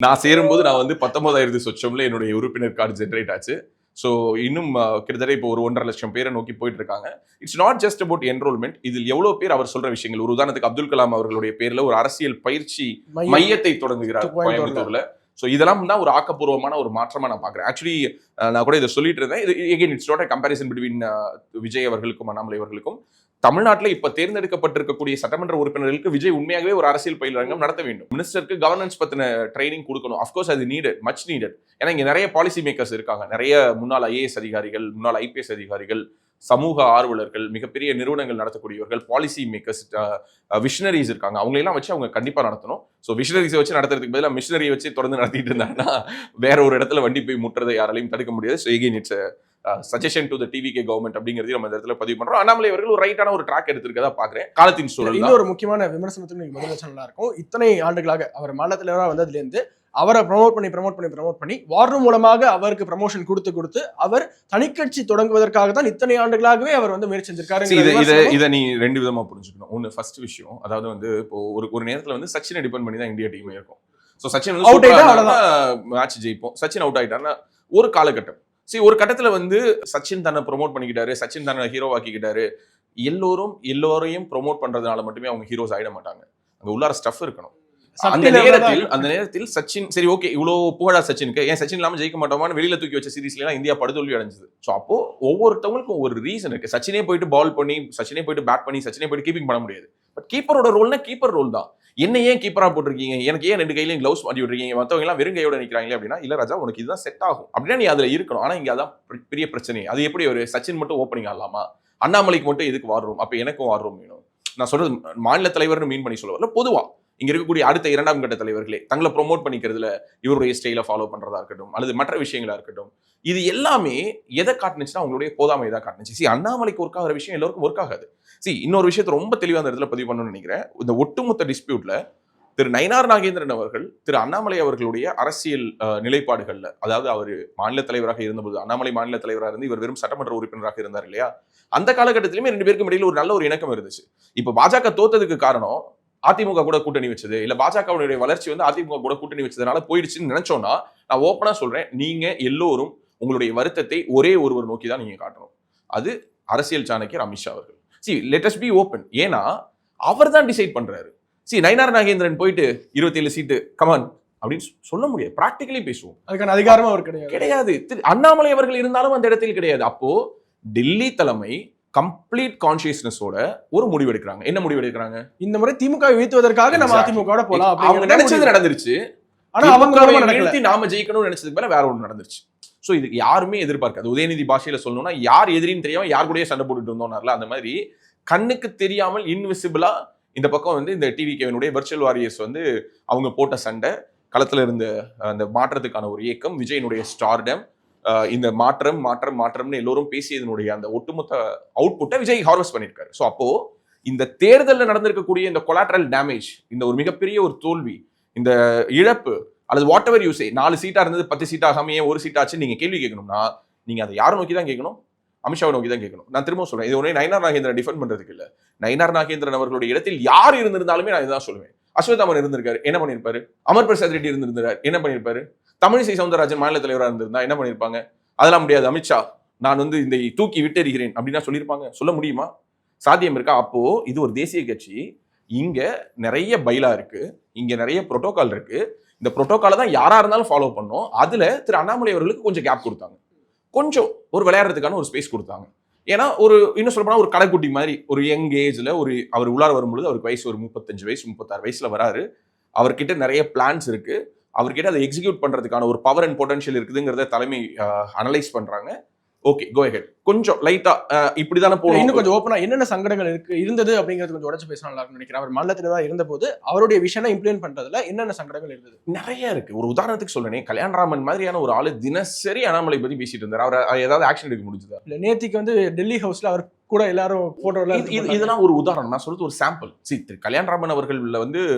நான் சேரும்போது நான் 19,000 சொச்சம்ல என்னுடைய உறுப்பினர் கார்டு ஜென்ரேட் ஆச்சு. ஸோ இன்னும் கிட்டத்தட்ட இப்போ ஒரு 1.5 லட்சம் பேரை நோக்கி போயிட்டு இருக்காங்க. It's not just about enrolment. இதில் எவ்வளோ பேர் அவர் சொல்ற விஷயங்கள், ஒரு உதாரணத்துக்கு அப்துல் கலாம் அவர்களுடைய பேர்ல ஒரு அரசியல் பயிற்சி மையத்தை தொடங்குகிறார் கோயம்புத்தூர்ல. ஸோ இதெல்லாம் தான் ஒரு ஆக்கப்பூர்வமான ஒரு மாற்றமா நான் பார்க்குறேன். ஆக்சுவலி நான் கூட இதை சொல்லிட்டு இருந்தேன். இது again it's not a comparison between Vijay அவர்களுக்கும் அண்ணாமலை அவர்களுக்கும். தமிழ்நாட்டில் இப்ப தேர்ந்தெடுக்கப்பட்டிருக்கக்கூடிய சட்டமன்ற உறுப்பினர்களுக்கு விஜய் உண்மையாகவே ஒரு அரசியல் பயிலரங்கம் நடத்த வேண்டும். மினிஸ்டருக்கு கவர்னன்ஸ் பத்தின ட்ரைனிங் கொடுக்கணும். அஃப்கோர்ஸ் அது நீடட், மச் நீடட். ஏன்னா இங்க நிறைய பாலிசி மேக்கர்ஸ் இருக்காங்க, நிறைய முன்னாள் ஐஏஎஸ் அதிகாரிகள், முன்னாள் ஐபிஎஸ் அதிகாரிகள், சமூக ஆர்வலர்கள், மிகப்பெரிய நிறுவனங்கள் நடத்தக்கூடியவர்கள், பாலிசி மேக்கர்ஸ், விஷனரிஸ் இருக்காங்க. அவங்களெல்லாம் வச்சு அவங்க கண்டிப்பா நடத்தணும். ஸோ விஷனரிஸை வச்சு நடத்துறதுக்கு பதிலாக மிஷினரியை வச்சு தொடர்ந்து நடத்திட்டு இருந்தாங்கன்னா வேற ஒரு இடத்துல வண்டி போய் முட்டுறதை யாராலையும் தடுக்க முடியாது. So again it's suggestion to the TVK government அப்படிங்கிறது நம்ம இந்த இடத்துல பதிவு பண்றோம். அண்ணாமலை அவர்கள் ஒரு ரைட்டான ஒரு ட்ராக் எடுத்திருக்கதா பாக்குறேன். காலத்தின் சூழல் இன்னொரு முக்கியமான விமர்சனத்துக்கு முதலமைச்சர் நல்லா இருக்கும். இத்தனை ஆண்டுகளாக அவர் மாநில தலைவராக வந்ததுல இருந்து அவரை ப்ரமோட் பண்ணி வார் ரூம் மூலமாக அவருக்கு ப்ரமோஷன் கொடுத்து அவர் தனிக்கட்சி தொடங்குவதற்காக தான் இத்தனை ஆண்டுகளாகவே அவர் முயற்சி செஞ்சிருக்காரு. இதை நீ 2 விதமா புரிஞ்சுக்கணும். ஒன்னு, ஃபர்ஸ்ட் விஷயம், அதாவது இப்போ ஒரு நேரத்துல சச்சினை டிபெண்ட் பண்ணி தான் இந்தியா டீமே இருக்கும். ஸோ சச்சின் மேட்ச் ஜெயிப்போம், சச்சின் அவுட் ஆயிட்டாருன்னா ஒரு காலகட்டம். ஒரு கட்டத்துல சச்சின் தன்னை ப்ரொமோட் பண்ணிக்கிட்டாரு, சச்சின் தன்னை ஹீரோ ஆக்கிக்கிட்டாரு. எல்லோரையும் ப்ரொமோட் பண்றதுனால மட்டுமே அவங்க ஹீரோஸ் ஆயிட மாட்டாங்க. அங்க உள்ளார ஸ்டஃப் இருக்கணும். அந்த நேரத்தில் சச்சின் சரி ஓகே, இவ்வளவு புகழா சச்சினுக்கு, ஏன் சச்சின் இல்லாம ஜெயிக்க மாட்டோமான்னு வெளியில தூக்கி வச்ச சீரீஸ்ல எல்லாம் இந்தியா படுதோல்வி அடைஞ்சது. ஸோ அப்போ ஒவ்வொருத்தவங்களுக்கும் ஒரு ரீசன் இருக்கு. சச்சினே போயிட்டு பால் பண்ணி, சச்சினே போயிட்டு பேட் பண்ணி, சச்சினே போயிட்டு கீப்பிங் பண்ண முடியாது. பட் கீப்பரோட ரோல்னா கீப்பர் ரோல் தான். என்ன ஏன் கீப்பரா போட்டிருக்கீங்க, எனக்கு ஏன் 2 கையிலையும் கிளவுஸ் மாட்டி விட்டுருக்கீங்க, மற்றவங்க எல்லாம் வெறும் கையோட நிற்கிறாங்களே அப்படின்னா, இல்ல ராஜா உனக்கு இதுதான் செட் ஆகும் அப்படின்னா நீ அதுல இருக்கணும். ஆனா இங்க அதான் பெரிய பிரச்சனை. அது எப்படி ஒரு சச்சின் மட்டும் ஓப்பனிங் ஆகலாமா, அண்ணாமலைக்கு மட்டும் எதுக்கு வார் ரூம், அப்ப எனக்கும் வார் ரூம் வேணும். நான் சொல்றது மாநில தலைவர்னு மீன் பண்ணி சொல்லுவாங்க, பொதுவா இங்க இருக்கக்கூடிய அடுத்த 2ஆம் கட்ட தலைவர்களே தங்களை ப்ரொமோட் பண்ணிக்கிறதுல இவருடைய ஸ்டைலை ஃபாலோ பண்றதா இருக்கட்டும், அல்லது மற்ற விஷயங்களா இருக்கட்டும், இது எல்லாமே எதை காட்டுனுச்சுன்னா அவங்களுடைய போதாமை தான் காட்டுனுச்சு. அண்ணாமலைக்கு ஒர்க் ஆகிற விஷயம் எல்லாருக்கும் ஒர்க் ஆகாது. இன்னொரு விஷயத்தை ரொம்ப தெளிவாக அந்த இடத்துல பதிவு பண்ணணும்னு நினைக்கிறேன். இந்த ஒட்டுமொத்த டிஸ்பியூட்ல திரு நயினார் நாகேந்திரன் அவர்கள் திரு அண்ணாமலை அவர்களுடைய அரசியல் நிலைப்பாடுகள்ல, அதாவது அவர் மாநில தலைவராக இருந்தபோது, அண்ணாமலை மாநில தலைவராக இருந்து இவர் வெறும் சட்டமன்ற உறுப்பினராக இருந்தார் இல்லையா, அந்த காலகட்டத்திலுமே 2 பேருக்கும் இடையில ஒரு நல்ல ஒரு இணக்கம் இருந்துச்சு. இப்ப பாஜக தோத்ததுக்கு காரணம் அதிமுக கூட கூட்டணி வச்சது இல்ல, பாஜகவுடைய வளர்ச்சி அதிமுக கூட கூட்டணி வச்சதுனால போயிடுச்சுன்னு நினைச்சோம்னா, நான் ஓப்பனா சொல்றேன், நீங்க எல்லோரும் உங்களுடைய வருத்தத்தை ஒரே ஒருவர் நோக்கி தான் நீங்க காட்டணும். அது அரசியல் சாணக்கியர் அமித்ஷா அவர்கள். Let us be open. ஏன்னா அவர் தான் டிசைட் பண்றாரு. நயினார் நாகேந்திரன் போயிட்டு 27 சீட்டு கமான் அப்படின்னு சொல்ல முடியாது. பிராக்டிகலி பேசுவோம், அதுக்கான அதிகாரமும் அவர் கிடையாது. அண்ணாமலை அவர்கள் இருந்தாலும் அந்த இடத்தில் கிடையாது. அப்போ டெல்லி தலைமை கம்ப்ளீட் கான்சியஸ்னஸோட ஒரு முடிவு எடுக்கிறாங்க. என்ன முடிவு எடுக்கிறாங்க? இந்த முறை திமுக வீழ்த்துவதற்காக நம்ம அதிமுக போலாம். அவங்க நினைச்சது நடந்துருச்சு. ஆனா அவங்க நாம ஜெயிக்கணும்னு நினைச்சதுக்கு மேல வேற ஒன்று நடந்துருச்சு. ஸோ இது யாருமே எதிர்பார்க்காது. உதயநிதி பாஷையில சொல்லணும்னா, யார் எதிரின்னு தெரியாம யார் கூடயே சண்டை போட்டுட்டு இருந்தோம்னார்ல, அந்த மாதிரி கண்ணுக்கு தெரியாமல் இன்விசிபிளா இந்த பக்கம் இந்த டிவிகேவினுடைய வெர்ச்சுவல் வாரியர்ஸ் அவங்க போட்ட சண்டை, களத்துல இருந்த அந்த மாற்றத்துக்கான ஒரு இயக்கம், விஜயனுடைய ஸ்டார்டம், இந்த மாற்றம்னு எல்லோரும் பேசியதனுடைய அந்த ஒட்டுமொத்த அவுட்புட்டை விஜய் ஹார்வெஸ்ட் பண்ணியிருக்காரு. ஸோ அப்போ இந்த தேர்தலில் நடந்திருக்கக்கூடிய இந்த கொலாட்ரல் டேமேஜ், இந்த ஒரு மிகப்பெரிய ஒரு தோல்வி, இந்த இழப்பு அல்லது வாட் எவர் யூ சே 4 சீட்டா இருந்தது 10 சீட் ஆகாம ஏன் ஒரு சீட் ஆச்சு நீங்க கேள்வி கேட்கணும்னா நீங்க அதை யாரை நோக்கி தான் கேட்கணும்? அமித்ஷாவை நோக்கி தான் கேட்கணும். நான் திரும்ப சொல்றேன், இது ஒரே நயினார் நாகேந்திரன் டிஃபெண்ட் பண்றதுக்கு இல்ல. நயினார் நாகேந்திரன் அவர்களுடைய இடத்தில் யார் இருந்திருந்தாலுமே நான் இதுதான் சொல்லுவேன். அஸ்வத்தாமன் இருந்திருக்காரு, என்ன பண்ணிருப்பாரு? அமர் பிரசாத் ரெட்டி இருந்திருந்தாரு, என்ன பண்ணிருப்பாரு? தமிழிசை சவுந்தரராஜன் மாநில தலைவராக இருந்திருந்தா என்ன பண்ணிருப்பாங்க? அதெல்லாம் முடியாது. அமித்ஷா நான் இந்த தூக்கி விட்டெறிகிறேன் அப்படின்னா சொல்லியிருப்பாங்க? சொல்ல முடியுமா? சாத்தியம் இருக்கா? அப்போ இது ஒரு தேசிய கட்சி, இங்க நிறைய பைலா இருக்கு, இங்க நிறைய புரோட்டோகால் இருக்கு. இந்த புரோட்டோகாலை தான் யாரா இருந்தாலும் ஃபாலோ பண்ணோம். அதுல திரு அண்ணாமலை அவர்களுக்கு கொஞ்சம் கேப் கொடுத்தாங்க, கொஞ்சம் ஒரு விளையாடுறதுக்கான ஒரு ஸ்பேஸ் கொடுத்தாங்க. ஏன்னா இன்னும் சொல்ல போனா ஒரு கடைக்குட்டி மாதிரி ஒரு யங் ஏஜ்ல அவர் உள்ளார வரும்பொழுது அவருக்கு வயசு ஒரு 35 வயசு 36 வயசுல வராரு. அவர்கிட்ட நிறைய பிளான்ஸ் இருக்கு, அவர்கிட்ட அதை எக்ஸிக்யூட் பண்றதுக்கான ஒரு பவர் அண்ட் பொட்டன்ஷியல் இருக்குதுங்கிறத தலைமை அனலைஸ் பண்றாங்க. ஓகே, கோ ஹெட். கொஞ்சம் லைட்டா இப்படிதானே போகணும். இன்னும் கொஞ்சம் ஓப்பனா என்னென்ன சங்கடங்கள் இருந்தது அப்படிங்கிறது கொஞ்சம் உடச்சு பேச நல்லா இருக்கும்னு நினைக்கிறேன். அவர் மாநிலத்தில் தான் இருந்த போது அவருடைய விஷனை இம்ப்ளிமெண்ட் பண்றதுல என்னென்ன சங்கடங்கள் இருந்தது? நிறைய இருக்கு. ஒரு உதாரணத்துக்கு சொல்றேன், கல்யாணராமன் மாதிரியான ஒரு ஆளு தினசரி அண்ணாமலை பத்தி பேசிட்டு இருந்தார். அவர் ஏதாவது ஆக்ஷன் எடுக்க முடிஞ்சதா? இல்ல, நேத்திக்கு டெல்லி ஹவுஸ்ல அவர் கூட எல்லாரும் போட்டோ இதெல்லாம் ஒரு உதாரணம். நான் சொல்றது ஒரு சாம்பிள். திரு கல்யாணராமன் அவர்கள்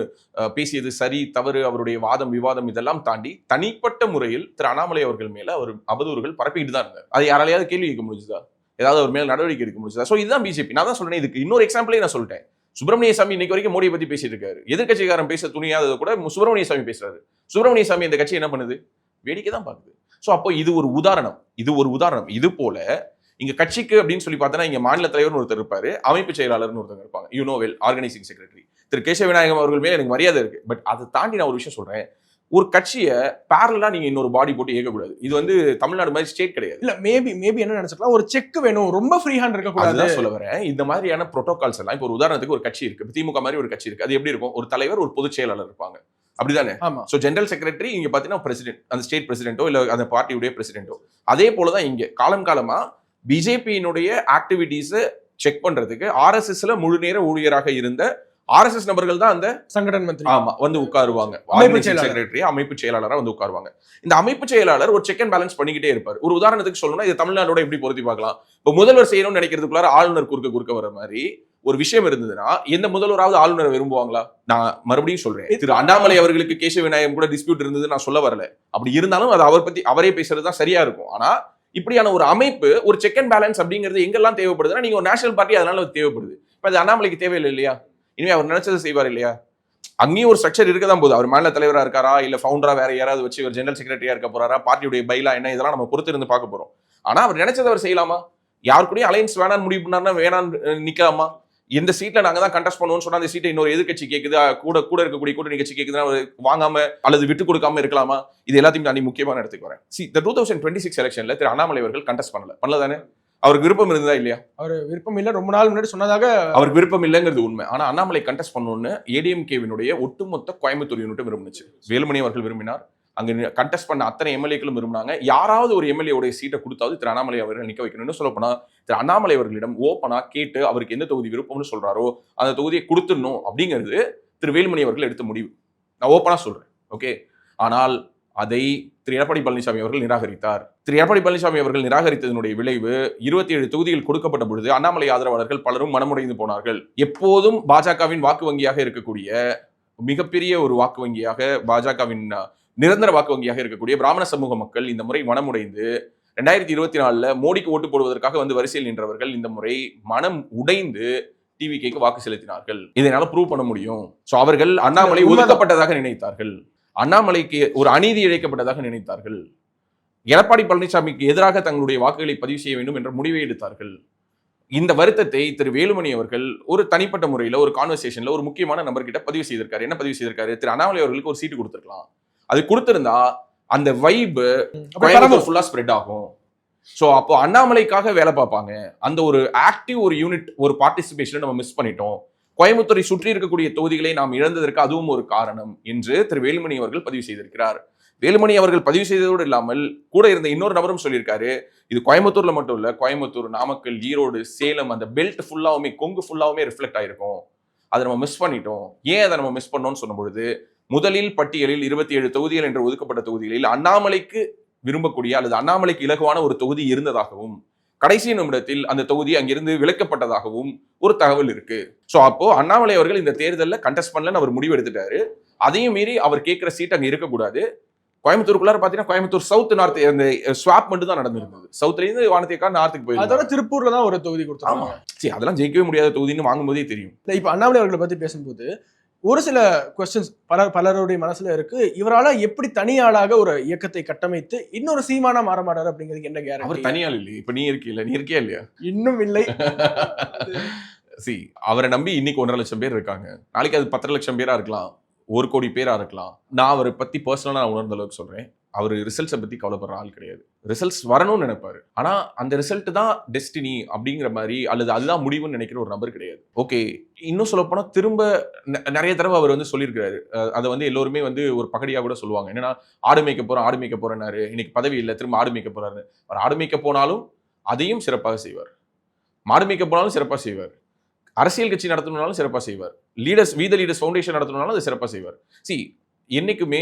பேசியது சரி தவறு, அவருடைய வாதம் விவாதம் இதெல்லாம் தாண்டி தனிப்பட்ட முறையில் திரு அண்ணாமலை அவர்கள் மேல அவர் அவதூறுகள் பரப்பிட்டு தான் இருந்தார். அதை யாராலையாவது கேள்வி கேட்க முடிஞ்சதா? ஏதாவது அவர் மேல நடவடிக்கை எடுக்க முடிஞ்சதா? சோ இதுதான் பிஜேபி. நான் தான் சொல்றேன், இதுக்கு இன்னொரு எக்ஸாம்பிளே நான் சொல்லிட்டேன். சுப்பிரமணிய சாமி இன்னைக்கு வரைக்கும் மோடியை பத்தி பேசிட்டு இருக்காரு. எதிர்கட்சிக்காரன் பேச துணியாதது கூட சுப்பிரமணிய சாமி பேசுறாரு. சுப்பிரமணிய சாமி இந்த கட்சி என்ன பண்ணுது? வேடிக்கை தான் பாக்குது. சோ அப்போ இது ஒரு உதாரணம். இது போல இங்க கட்சிக்கு அப்படின்னு சொல்லி பார்த்தா இங்க மாநில தலைவர் ஒருத்தர் இருப்பாரு, அமைப்பு செயலாளர்னு ஒருத்தர் இருப்பாங்க, யூனோவெல் ஆர்கனைசிங் செக்ரட்டரி திரு கேசவ விநாயகம் அவர்கள் மேல எனக்கு மரியாதை இருக்கு. பட் அதை தாண்டி நான் ஒரு விஷயம் சொல்றேன், ஒரு கட்சியை பேரலா நீங்க இன்னொரு பாடி போட்டு இயக்கக்கூடாது. இது தமிழ்நாடு மாதிரி ஸ்டேட் கிடையாது. இல்ல, மேபி என்ன நினைச்சுக்கலாம், ஒரு செக் வேணும், ரொம்ப ஃப்ரீ ஹேண்ட் இருக்க கூடாது சொல்ல வரேன். இந்த மாதிரியான புரோட்டோகால்ஸ் எல்லாம் இப்போ ஒரு உதாரணத்துக்கு ஒரு கட்சி இருக்கு, திமுக மாதிரி ஒரு கட்சி இருக்கு. அது எப்படி இருக்கும்? ஒரு தலைவர், ஒரு பொதுச் செயலாளர் இருப்பாங்க, அப்படிதானே? சோ ஜெனரல் செக்ரட்டரி, இங்க பாத்தீங்கன்னா பிரசிடென்ட், அந்த ஸ்டேட் பிரசிடென்ட்டோ இல்ல அந்த பார்ட்டியுடைய பிரசிடென்ட்டோ. அதே போலதான் இங்க காலமா பிஜேபியினுடைய ஆக்டிவிட்டிஸை செக் பண்றதுக்கு ஆர்எஸ்எஸ்ல முழு நேர ஊழியராக இருந்த ஆர்எஸ்எஸ் நபர்கள் தான் அந்த சங்கடன் மந்திரி உட்காருவாங்க, அமைப்பு செயலாளரா உட்காருவாங்க. இந்த அமைப்பு செயலாளர் ஒரு செக் அண்ட் பேலன்ஸ் பண்ணிக்கிட்டே இருப்பார். ஒரு உதாரணத்துக்கு சொல்லணும்னா இது தமிழ்நாடோட எப்படி பொருத்தி பார்க்கலாம். இப்போ முதல்வர் செய்யணும்னு நினைக்கிறதுக்குள்ளார ஆளுநர் குறுக்க வர மாதிரி ஒரு விஷயம் இருந்ததுன்னா எந்த முதல்வராவது ஆளுநரை விரும்புவாங்களா? நான் மறுபடியும் சொல்றேன், திரு அண்ணாமலை அவர்களுக்கு கேசவ விநாயகம் கூட டிஸ்பியூட் இருந்தது நான் சொல்ல வரல. அப்படி இருந்தாலும் அது அவர் பத்தி அவரே பேசுறதுதான் சரியா இருக்கும். ஆனா இப்படியான ஒரு அமைப்பு, ஒரு செக் அண்ட் பேலன்ஸ் அப்படிங்கிறது எங்கெல்லாம் தேவைப்படுதுன்னா நீங்க ஒரு நேஷனல் பார்ட்டி, அதனால தேவைப்படுது. இப்ப அது அண்ணாமலைக்கு தேவையில்லை இல்லையா? இனிமே அவர் நினைச்சதை செய்வார் இல்லையா? அங்கேயும் ஒரு ஸ்ட்ரக்சர் இருக்கதான் போகுது. அவர் மாநில தலைவரா இருக்காரா, இல்ல ஃபவுண்டரா வேற யாராவது வச்சு ஒரு ஜெனரல் செக்ரட்டரியா இருக்க போறாரா, பார்ட்டியுடைய பைலா என்ன, இதெல்லாம் நம்ம பொறுத்து இருந்து பார்க்க போறோம். ஆனா அவர் நினைச்சதை அவர் செய்யலாமா? யாரு கூடயும் அலைன்ஸ் வேணான்னு முடிவு பண்ணாருன்னா வேணான்னு நிக்கலாமா? எந்த சீட்ல நாங்க தான் கண்டெஸ்ட் பண்ணுவோம்னு சொன்னா அந்த சீட்டை இன்னொரு எதிர்கட்சி கேக்குது, கூட இருக்கக்கூடிய கூட்டணி கட்சி கேக்குதுன்னா வாங்காம அல்லது விட்டு கொடுக்காம இருக்கலாமா? இது எல்லாத்தையும் தாண்டி முக்கியமான இடத்துக்கு வரேன். இந்த 2026 எலெக்ஷன்ல திரு அண்ணாமலை அவர்கள் கண்டெஸ்ட் பண்ணலதானே? அவருக்கு விருப்பம் இருந்ததா இல்லையா? அவர் விருப்பம் இல்ல, ரொம்ப நாள் முன்னாடி சொன்னதாக. அவருக்கு விருப்பம் இல்லைங்கிறது உண்மை. ஆனா அண்ணாமலை கண்டெஸ்ட் பண்ணணும்னு ஏடிஎம்கேவினுடைய ஒட்டுமொத்த கோயம்புத்தூர் யூனிட்டும் விரும்புச்சு. வேலுமணி அவர்கள் விரும்பினார், அங்க கண்டெஸ்ட் பண்ண அத்தனை எம்எல்ஏக்களும் விரும்பினாங்க. யாராவது ஒரு எம்எல்ஏ உடைய சீட்டை கொடுத்தாவது திரு அண்ணாமலை அவர்கள் நிக்க வைக்கணும்னு சொல்ல போனா திரு அண்ணாமலை அவர்களிடம் ஓப்பனா கேட்டு அவருக்கு எந்த தொகுதி விருப்பம்னு சொல்றாரோ அந்த தொகுதியை கொடுத்துடணும் அப்படிங்கிறது திரு வேலுமணி அவர்கள் எடுத்த முடிவு. நான் ஓப்பனா சொல்றேன், ஓகே. ஆனால் அதை திரு எடப்பாடி பழனிசாமி அவர்கள் நிராகரித்தார். திரு எடப்பாடி பழனிசாமி அவர்கள் நிராகரித்ததனுடைய விளைவு 27 தொகுதிகள் கொடுக்கப்பட்ட பொழுது அண்ணாமலை ஆதரவாளர்கள் பலரும் மனமுடைந்து போனார்கள். எப்போதும் பாஜகவின் வாக்கு வங்கியாக இருக்கக்கூடிய மிகப்பெரிய ஒரு வாக்கு வங்கியாக, பாஜகவின் நிரந்தர வாக்கு வங்கியாக இருக்கக்கூடிய பிராமண சமூக மக்கள் இந்த முறை மனமுடைந்து 2024 மோடிக்கு ஓட்டு போடுவதற்காக வரிசையில் நின்றவர்கள் இந்த முறை மனம் உடைந்து டிவிகேக்கு வாக்கு செலுத்தினார்கள். இதனால ப்ரூவ் பண்ண முடியும். சோ அவர்கள் அண்ணாமலை ஒதுக்கப்பட்டதாக நினைத்தார்கள், அண்ணாமலைக்கு ஒரு அநீதி இழைக்கப்பட்டதாக நினைத்தார்கள், எடப்பாடி பழனிசாமிக்கு எதிராக தங்களுடைய வாக்குகளை பதிவு செய்ய வேண்டும் என்ற முடிவை எடுத்தார்கள். இந்த வருத்தத்தை திரு வேலுமணி அவர்கள் ஒரு தனிப்பட்ட முறையில் ஒரு கான்வர்சேஷன்ல ஒரு முக்கியமான நபர்கிட்ட பதிவு செய்திருக்காரு. என்ன பதிவு செய்திருக்காரு? திரு அண்ணாமலை அவர்களுக்கு ஒரு சீட்டு கொடுத்திருக்கலாம். அது கொடுத்திருந்தா அந்த வைப் ஃபுல்லா ஸ்ப்ரெட் ஆகும். சோ அப்போ அண்ணாமலைக்காக வேலை பார்ப்பாங்க. அந்த ஒரு ஆக்டிவ் ஒரு யூனிட், ஒரு பார்ட்டிசிபேஷன் நம்ம மிஸ் பண்ணிட்டோம். கோயம்புத்தூரை சுற்றி இருக்கக்கூடிய தொகுதிகளை நாம் இழந்ததற்கு அதுவும் ஒரு காரணம் என்று திரு வேலுமணி அவர்கள் பதிவு செய்திருக்கிறார். வேலுமணி அவர்கள் பதிவு செய்ததோடு இல்லாமல் கூட இருந்த இன்னொரு நபரும் சொல்லியிருக்காரு, இது கோயம்புத்தூர்ல மட்டும் இல்ல, கோயம்புத்தூர், நாமக்கல், ஈரோடு, சேலம், அந்த பெல்ட் ஃபுல்லாவுமே, கொங்கு ஃபுல்லாவுமே ரிஃப்ளெக்ட் ஆயிருக்கும். அதை நம்ம மிஸ் பண்ணிட்டோம். ஏன் அதை நம்ம மிஸ் பண்ணோம்னு சொன்ன பொழுது முதலில் பட்டியலில் 27 தொகுதிகள் என்று ஒதுக்கப்பட்ட தொகுதிகளில் அண்ணாமலைக்கு விரும்பக்கூடிய அல்லது அண்ணாமலைக்கு இலகுவான ஒரு தொகுதி இருந்ததாகவும் கடைசி நிமிடத்தில் அந்த தொகுதி அங்கிருந்து விலக்கப்பட்டதாகவும் ஒரு தகவல் இருக்கு. சோ அப்போ அண்ணாமலை அவர்கள் இந்த தேர்தலில் கண்டெஸ்ட் பண்ணலன்னு அவர் முடிவு எடுத்துட்டாரு. அதையும் மீறி அவர் கேட்கிற சீட் அங்க இருக்கக்கூடாது. கோயம்புத்தூருக்குள்ளார பாத்தீங்கன்னா கோயம்புத்தூர் சவுத் நார்த் அந்த ஸ்வாப் மட்டும் தான் நடந்திருந்தது. சவுத்ல இருந்து வானத்தேக்கா நார்த்துக்கு போயிருக்கு. அதோட திருப்பூர்ல தான் ஒரு தொகுதி கொடுத்தாங்க. சரி, அதெல்லாம் ஜெயிக்கவே முடியாத தொகுதின்னு வாங்கும்போதே தெரியும். இப்ப அண்ணாமலை அவர்களை பத்தி பேசும்போது ஒரு சில கொஸ்டின்ஸ் பலருடைய மனசுல இருக்கு. இவரால எப்படி தனியாளாக ஒரு இயக்கத்தை கட்டமைத்து இன்னொரு சீமானா மாற மாட்டாரு அப்படிங்கிறதுக்கு என்ன கேரண்டி? அவர் தனியாள் இல்லையே. இப்ப நீ இருக்கியா இல்லையா? இன்னும் இல்லை. அவரை நம்பி இன்னைக்கு 1.5 லட்சம் பேர் இருக்காங்க. நாளைக்கு அது 10 லட்சம் பேரா இருக்கலாம், 1 கோடி பேரா இருக்கலாம். நான் அவரை பத்தி பர்சனலா நான் உணர்ந்த அளவுக்கு சொல்றேன். அவர் ரிசல்ட்ஸை பத்தி கவலைப்படுற ஆள் கிடையாது. ரிசல்ட்ஸ் வரணும்னு நினைப்பாரு. ஆனா அந்த ரிசல்ட் தான் டெஸ்டினி அப்படிங்கிற மாதிரி அல்லது அதுதான் முடிவுன்னு நினைக்கிற ஒரு நபர் கிடையாது. ஓகே, இன்னும் சொல்ல போனா திரும்ப நிறைய தடவை அவர் வந்து சொல்லியிருக்காரு. அதை வந்து எல்லோருமே வந்து ஒரு பகடியா கூட சொல்லுவாங்க. என்னன்னா ஆடு மேய்க்க போறேன்னாரு, இன்னைக்கு பதவி இல்லை, திரும்ப ஆடு மேய்க்க போறாரு. அவர் ஆடு மேய்க்க போனாலும் அதையும் சிறப்பாக செய்வார். மாடு மேய்க்க போனாலும் சிறப்பாக செய்வார். அரசியல் கட்சி நடத்தணும்னாலும் சிறப்பாக செய்வார். வீத லீடர்ஸ் ஃபவுண்டேஷன் நடத்தணும்னாலும் அதை சிறப்பாக செய்வார். என்னைக்குமே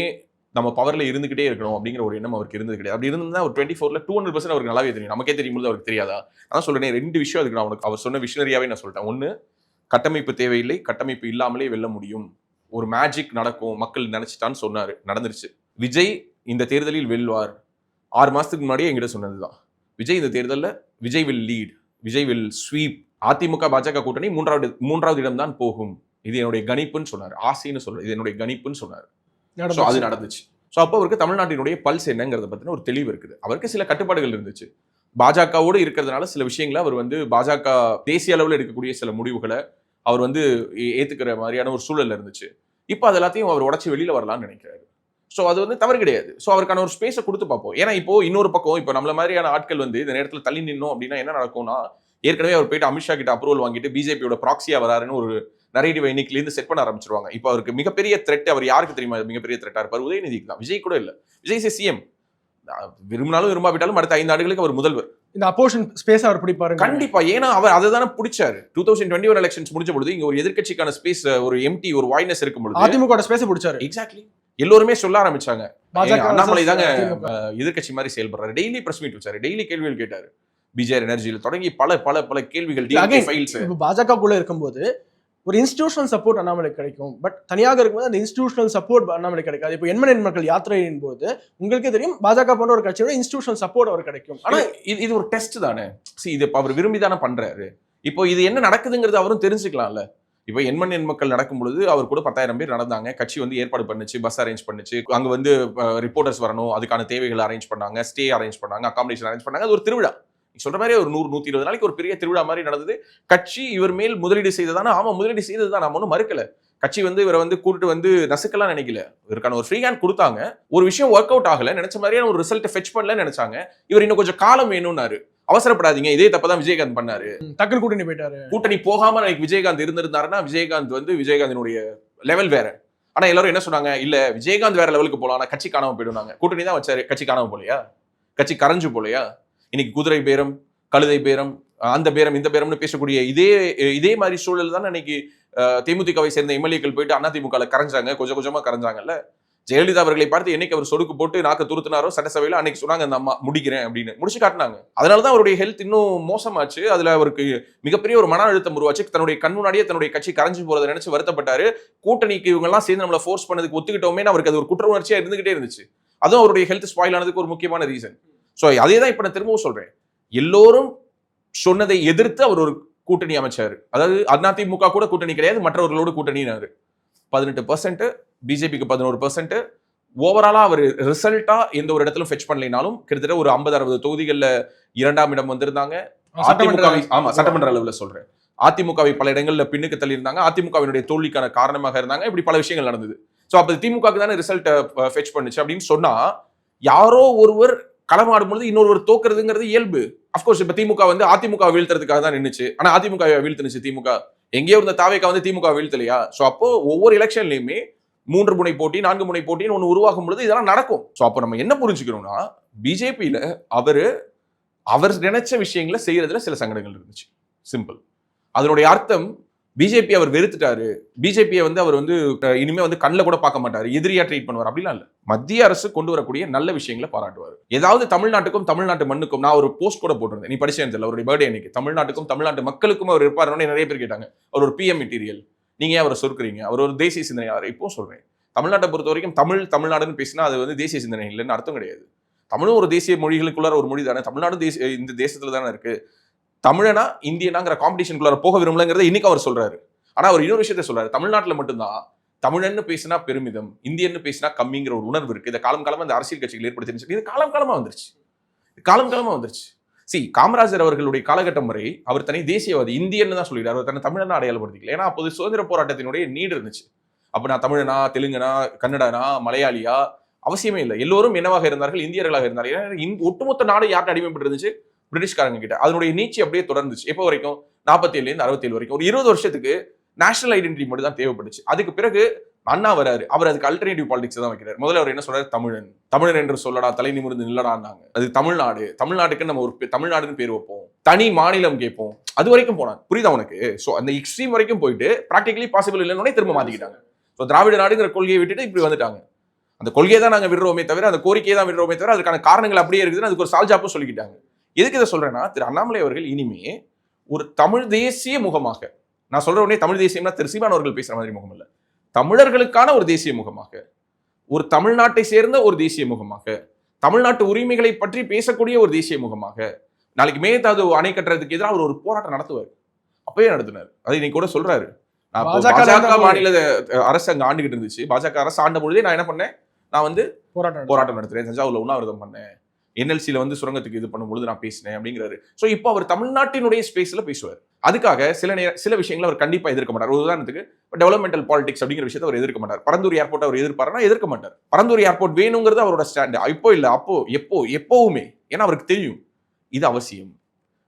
நம்ம பவர்ல இருந்துகிட்டே இருக்கணும் அப்படிங்கிற ஒரு எண்ணம் அவருக்கு இருந்தது கிடையாது. அப்படி இருந்தா ஒரு 24ல 200% அவருக்கு நல்லாவே தெரியும். நமக்கே தெரியும்போது அவருக்கு தெரியாதா? நான் சொல்றேன் 2 விஷயம் அதுக்கு நான் அவர் சொன்ன விஷனரியாவே நான் சொல்லிட்டேன். 1, கட்டமைப்பு தேவையில்லை, கட்டமைப்பு இல்லாமலே வெல்ல முடியும், ஒரு மேஜிக் நடக்கும், மக்கள் நினைச்சிட்டான்னு சொன்னாரு, நடந்துருச்சு. விஜய் இந்த தேர்தலில் வெல்வார். 6 மாசத்துக்கு முன்னாடியே என்கிட்ட சொன்னதுதான். விஜய் இந்த தேர்தலில் Vijay will lead, Vijay will sweep. AIADMK BJP கூட்டணி மூன்றாவது இடம் தான் போகும். இது என்னுடைய கணிப்புன்னு சொன்னார். ஆசைன்னு சொல்றாரு, இது என்னுடைய கணிப்புன்னு சொன்னார். அது நடந்துச்சு. ஸோ அப்போ அவருக்கு தமிழ்நாட்டினுடைய பல்ஸ் என்னங்கிறத பத்தின ஒரு தெளிவு இருக்குது. அவருக்கு சில கட்டுப்பாடுகள் இருந்துச்சு. பாஜகவோடு இருக்கிறதுனால சில விஷயங்களை அவர் வந்து பாஜக தேசிய அளவில் எடுக்கக்கூடிய சில முடிவுகளை அவர் வந்து ஏத்துக்கிற மாதிரியான ஒரு சூழல் இருந்துச்சு. இப்போ அது எல்லாத்தையும் அவர் உடச்சி வெளியில வரலாம்னு நினைக்கிறாரு. ஸோ அது வந்து தவறு கிடையாது. ஸோ அவருக்கான ஒரு ஸ்பேஸை கொடுத்து பார்ப்போம். ஏன்னா இப்போ இன்னொரு பக்கம் இப்போ நம்மள மாதிரியான ஆட்கள் வந்து இந்த நேரத்தில் தள்ளி நின்னோம் அப்படின்னா என்ன நடக்கும்னா, ஏற்கனவே அவர் போயிட்டு அமித்ஷா கிட்ட அப்ரூவல் வாங்கிட்டு பிஜேபியோட ப்ராக்சியா வராருன்னு ஒரு நரேட்டிவ் இன்னைக்குலேருந்து செட் பண்ண ஆரம்பிச்சிருவாங்க. இப்போ அவருக்கு மிகப்பெரிய த்ரெட் அவர் யாருக்கு தெரியுமா? மிகப்பெரிய த்ரெட்டா இருப்பார் உதயநிதிக்கு தான். விஜய் கூட இல்லை. விஜய் சிஎம் விரும்பினாலும் விரும்பாவிட்டாலும் அடுத்த 5 ஆண்டுகளுக்கு அவர் முதல்வர். இந்த அப்போசிஷன் ஸ்பேஸ் அவர் பிடிப்பாரு கண்டிப்பா. ஏன்னா அவர் அதை தானே பிடிச்சாரு. 2021 எலெக்ஷன்ஸ் முடிஞ்ச பொழுது இங்க ஒரு எதிர்க்கட்சிக்கான ஸ்பேஸ், ஒரு எம்டி, ஒரு வாய்னஸ் இருக்கும் பொழுது அதிமுக ஸ்பேஸ் பிடிச்சாரு. எக்ஸாக்ட்லி. எல்லோருமே சொல்ல ஆரம்பிச்சாங்க, அண்ணாமலை தாங்க எதிர்க்கட்சி மாதிரி செயல்படுறாரு. டெய்லி பிரஸ் மீட் வச்சாரு, டெய்லி கேள்விகள் கேட்டாரு. பிஜேஆர் எனர்ஜியில் தொடங்கி பல பல பல கேள்விகள். பாஜக குள்ள இருக்கும்போது ஒரு இன்ஸ்டிடியூஷனல் சப்போர்ட் அண்ணாமலை கிடைக்கும். பட் தனியாக இருக்கும்போது அந்த இன்ஸ்டிடியூஷனல் சப்போர்ட் அண்ணாமலை கிடைக்காது. இப்போ எண்மண் மக்கள் யாத்திரையின் போது உங்களுக்கே தெரியும், பாஜக போன்ற ஒரு கட்சியோட இன்ஸ்டிடியூஷனல் சப்போர்ட் அவர் கிடைக்கும். ஆனா இது ஒரு டெஸ்ட் தானே. இது அவர் விரும்பி தானே பண்றாரு. இப்போ இது என்ன நடக்குதுங்கிறது அவரும் தெரிஞ்சுக்கலாம்ல. இப்போ எண்மண் மக்கள் நடக்கும் பொழுது அவர் கூட 10,000 பேர் நடந்தாங்க. கட்சி வந்து ஏற்பாடு பண்ணுச்சு, பஸ் அரேஞ்ச் பண்ணுச்சு, அங்க வந்து ரிப்போர்ட்டர்ஸ் வரணும், அதுக்கான தேவைகளை அரேஞ்ச் பண்ணாங்க, ஸ்டே அரேஞ்ச் பண்ணாங்க, அகாமடேஷன் அரேஞ்ச் பண்ணாங்க. அது ஒரு திருவிழா. சொல்ற மாதிரி ஒரு 100-120 நாளைக்கு ஒரு பெரிய திருவிழா மாதிரி நடந்தது. கட்சி இவர் மேல் முதலீடு செய்ததானா? ஆமா, முதலீடு செய்ததுதான். நாம ஒன்றும் மறுக்கல. கட்சி வந்து இவரை வந்து கூட்டிட்டு வந்து நசுக்கலாம் நினைக்கல. இவருக்கான ஒரு ஃப்ரீ ஹேண்ட் கொடுத்தாங்க. ஒரு விஷயம் ஒர்க் அவுட் ஆகல, நினைச்ச மாதிரியான ஒரு ரிசல்ட் ஃபெச் பண்ணலன்னு நினைச்சாங்க. இவர் இன்னும் கொஞ்சம் காலம் வேணும்னாரு. அவசரப்படாதீங்க, இதே தப்பதான் விஜயகாந்த் பண்ணாரு. டக்குனு கூட்டணி போயிட்டாரு. கூட்டணி போகாம விஜயகாந்த் இருந்திருந்தாருன்னா விஜயகாந்தினுடைய லெவல் வேற. ஆனா எல்லாரும் என்ன சொன்னாங்க, இல்ல விஜயகாந்த் வேற லெவலுக்கு போலாம், ஆனா கட்சி காணாம போயிடுவாங்க. கூட்டணி தான் வச்சாரு, கட்சி காணாம போலையா? கட்சி கரைஞ்சு போலையா? இன்னைக்கு குதிரை பேரம், கழுதை பேரம், அந்த பேரம், இந்த பேரம்னு பேசக்கூடிய இதே மாதிரி சூழல் தான் இன்னைக்கு தேமுதிகவை சேர்ந்த எம்எல்ஏக்கள் போயிட்டு அதிமுக கரைஞ்சாங்க, கொஞ்சம் கொஞ்சமா கரைஞ்சாங்கல்ல. ஜெயலலிதா அவர்களை பார்த்து என்னைக்கு அவர் சொடுக்கு போட்டு நாக்க துருத்தினாரோ சட்டசபையில, அன்னைக்கு சொன்னாங்க அந்த அம்மா முடிக்கிறேன் அப்படின்னு முடிச்சு காட்டினாங்க. அதனாலதான் அவருடைய ஹெல்த் இன்னும் மோசமாச்சு. அதுல அவருக்கு மிகப்பெரிய ஒரு மன அழுத்தம் உருவாச்சு. தன்னுடைய கண் முன்னாடியே தன்னுடைய கட்சி கரைஞ்சு போறதை நினைச்சு வருத்தப்பட்டாரு. கூட்டணிக்கு இவங்க எல்லாம் சேர்ந்து நம்மளை ஃபோர்ஸ் பண்ணதுக்கு ஒத்துக்கிட்டோமே, அவருக்கு அது ஒரு குற்ற உணர்ச்சியா இருந்துகிட்டே இருந்துச்சு. அதுவும் அவருடைய ஹெல்த் ஸ்பாயில் ஆனதுக்கு ஒரு முக்கியமான ரீசன். ஸோ அதே தான் இப்ப நான் திரும்பவும் சொல்றேன். எல்லோரும் சொன்னதை எதிர்த்து அவர் ஒரு கூட்டணி அமைச்சாரு. அதாவது அதிமுக கூட கூட்டணி கிடையாது, மற்றவர்களோடு கூட்டணினாரு. 18%, பிஜேபிக்கு 11%. ஓவராலா அவர் ரிசல்ட்டா எந்த ஒரு இடத்திலும் ஃபெச் பண்ணலைனாலும் கிட்டத்தட்ட ஒரு 50-60 தொகுதிகள்ல 2ஆம் இடம் வந்திருந்தாங்க. சட்டமன்ற அளவுல சொல்றேன். அதிமுகவை பல இடங்கள்ல பின்னுக்கு தள்ளி இருந்தாங்க. அதிமுகவினுடைய தோல்விக்கான காரணமாக இருந்தாங்க. இப்படி பல விஷயங்கள் நடந்தது. ஸோ அப்ப திமுக தானே ரிசல்ட் ஃபெச் பண்ணுச்சு அப்படின்னு சொன்னா, யாரோ ஒருவர் களமாடும் பொழுது இன்னொருவர் தோக்குறதுங்கிறது இயல்பு. அப்கோர்ஸ் இப்ப திமுக வந்து அதிமுக வீழ்த்துறதுக்காக தான் நின்னுச்சு. ஆனா அதிமுக வீழ்த்துனுச்சு திமுக. எங்கேயோ இருந்த தாவேக்கா வந்து திமுக வீழ்த்தலையா? சோ அப்போ ஒவ்வொரு எலெக்ஷன்லயுமே 3 முனை போட்டி, 4 முனை போட்டின்னு ஒண்ணு உருவாகும் பொழுது இதெல்லாம் நடக்கும். சோ அப்போ நம்ம என்ன புரிஞ்சுக்கணும்னா, பிஜேபியில அவர் நினைச்ச விஷயங்களை செய்யறதுல சில சங்கடங்கள் இருந்துச்சு. சிம்பிள். அதனுடைய அர்த்தம் பிஜேபி அவர் வெறுத்துட்டாரு, பிஜேபியை வந்து அவர் வந்து இனிமே வந்து கண்ணில் கூட பார்க்க மாட்டாரு, எதிரியா ட்ரீட் பண்ணுவார் அப்படிலாம் இல்ல. மத்திய அரசு கொண்டு வரக்கூடிய நல்ல விஷயங்களை பாராட்டுவார். ஏதாவது தமிழ்நாட்டுக்கும் தமிழ்நாட்டு மண்ணுக்கும், நான் ஒரு போஸ்ட் கூட போட்டிருந்தேன், நீ படிச்சேன் தெரியல, அவருடைய பர்த்டே அன்னைக்கு, தமிழ்நாட்டுக்கும் தமிழ்நாட்டு மக்களுக்கும் அவர் இருப்பாருன்னு நிறைய பேர் கேட்டாங்க. அவர் ஒரு பிஎம் மெட்டீரியல், நீங்க ஏன் அவரை சொற்கிறீங்க, அவர் ஒரு தேசிய சிந்தனையாளர். இப்போ சொல்றேன், தமிழ்நாட்டை பொறுத்த வரைக்கும் தமிழ்நாடுன்னு பேசினா அது வந்து தேசிய சிந்தனை இல்லைன்னு அர்த்தம் கிடையாது. தமிழும் ஒரு தேசிய மொழிகளுக்குள்ளார ஒரு மொழி தானே. தமிழ்நாடும் இந்த தேசத்துல தானே இருக்கு. தமிழனா இந்தியனாங்கிற காம்படிஷனுக்குள்ளார போக விரும்பலங்கிறத இன்னைக்கு அவர் சொல்றாரு. ஆனா அவர் இன்னொரு விஷயத்த சொல்றாரு, தமிழ்நாட்டுல மட்டும்தான் தமிழன்னு பேசினா பெருமிதம், இந்தியன்னு பேசினா கம்மிங்கிற ஒரு உணர்வு இருக்கு. இதை காலம் காலமா இந்த அரசியல் கட்சிகள் ஏற்படுத்தி இது காலம் காலமா வந்துருச்சு. காமராஜர் அவர்களுடைய காலகட்டம் வரை அவர் தனி தேசியவாதி, இந்தியன்னு தான் சொல்லிடுறாரு. அவர் தன்னை தமிழனா அடையாளப்படுத்திக்கல. ஏன்னா அப்போது சுதந்திர போராட்டத்தினுடைய நீடு இருந்துச்சு. அப்ப நான் தமிழனா, தெலுங்கனா, கன்னடனா, மலையாளியா அவசியமே இல்லை. எல்லோரும் என்னவாக இருந்தார்கள், இந்தியர்களாக இருந்தார்கள். ஏன்னா ஒட்டுமொத்த நாடு யார்கிட்ட அடிமைப்பட்டு இருந்துச்சு, பிரிட்டிஷ்காரங்க கிட்ட. அதனுடைய நீட்சி அப்படியே தொடர்ந்துச்சு. எப்போ வரைக்கும், 47 67 வரைக்கும். ஒரு 20 வருஷத்துக்கு நேஷனல் ஐடென்டிட்டி மட்டும் தான் தேவைப்பட்டுச்சு. அதுக்கு பிறகு அண்ணா வராரு. அவர் அதுக்கு அல்டர்னேட்டிவ் பாலிடிக்ஸ் தான் வைக்கிறார். முதல்ல அவர் என்ன சொல்றாரு, தமிழன் என்று சொல்லடா, தலை நிமிர்ந்து நில்லடான்னாங்க. அது தமிழ்நாட்டுக்கு நம்ம ஒரு தமிழ்நாடுன்னு பேர் வைப்போம், தனி மாநிலம் கேட்போம். அது வரைக்கும் போனாங்க. புரியுதா உனக்கு? சோ அந்த எக்ஸ்ட்ரீம் வரைக்கும் போயிட்டு பிராக்டிகலி பாசிபிள் இல்லைன்னு திரும்ப மாத்திக்கிட்டாங்க. ஸோ திராவிட நாடுங்கிற கொள்கையை விட்டுட்டு இப்படி வந்துட்டாங்க. அந்த கொள்கையை தான் நாங்கள் விடுறோமே தவிர, அந்த கோரிக்கையை தான் விடுறோமே தவிர, அதுக்கான காரணங்கள் அப்படியே இருக்குதுன்னு அதுக்கு ஒரு சால்ஜாப்பும் சொல்லிக்கிட்டாங்க. எதுக்கு இதை சொல்றேன்னா, திரு அண்ணாமலை அவர்கள் இனிமே ஒரு தமிழ் தேசிய முகமாக, நான் சொல்ற உடனே தமிழ் தேசியம்னா திரு சீமான் அவர்கள் பேசுற மாதிரி முகம் இல்லை, தமிழர்களுக்கான ஒரு தேசிய முகமாக, ஒரு தமிழ்நாட்டை சேர்ந்த ஒரு தேசிய முகமாக, தமிழ்நாட்டு உரிமைகளை பற்றி பேசக்கூடிய ஒரு தேசிய முகமாக, நாளைக்கு மேகதாது அணை கட்டுறதுக்கு எதிராக அவர் ஒரு போராட்டம் நடத்துவார். அப்பவே நடத்தினார். அதை இன்னைக்கு கூட சொல்றாரு. பாஜக மாநில அரசு அங்க ஆண்டுகிட்டு இருந்துச்சு. பாஜக அரசு ஆண்ட பொழுதே நான் என்ன பண்ணேன், நான் வந்து போராட்டம் நடத்துறேன், தஞ்சாவூர்ல உண்ணாவிரதம் பண்ணேன், NLC-ல வந்து சுரங்கத்துக்கு இது பண்ணும்பொழுது நான் பேசினேன் அப்படிங்கிறாரு. ஸோ இப்போ அவர் தமிழ்நாட்டினுடைய ஸ்பேஸ்ல பேசுவார். அதுக்காக சில விஷயங்களை அவர் கண்டிப்பா எதிர்க்க மாட்டார். உதாரணத்துக்கு டெவலப்மெண்டல் பாலிடிக்ஸ் அப்படிங்கிற விஷயத்தை அவர் எதிர்க்க மாட்டார். பரந்தூர் ஏர்போர்ட் அவர் எதிர்ப்பாருன்னா எதிர்க்க மாட்டார். பரந்தூர் ஏர்போர்ட் வேணுங்கிறது அவரோட ஸ்டாண்ட். இப்போ இல்ல, அப்போ எப்பவுமே. ஏன்னா அவருக்கு தெரியும் இது அவசியம்.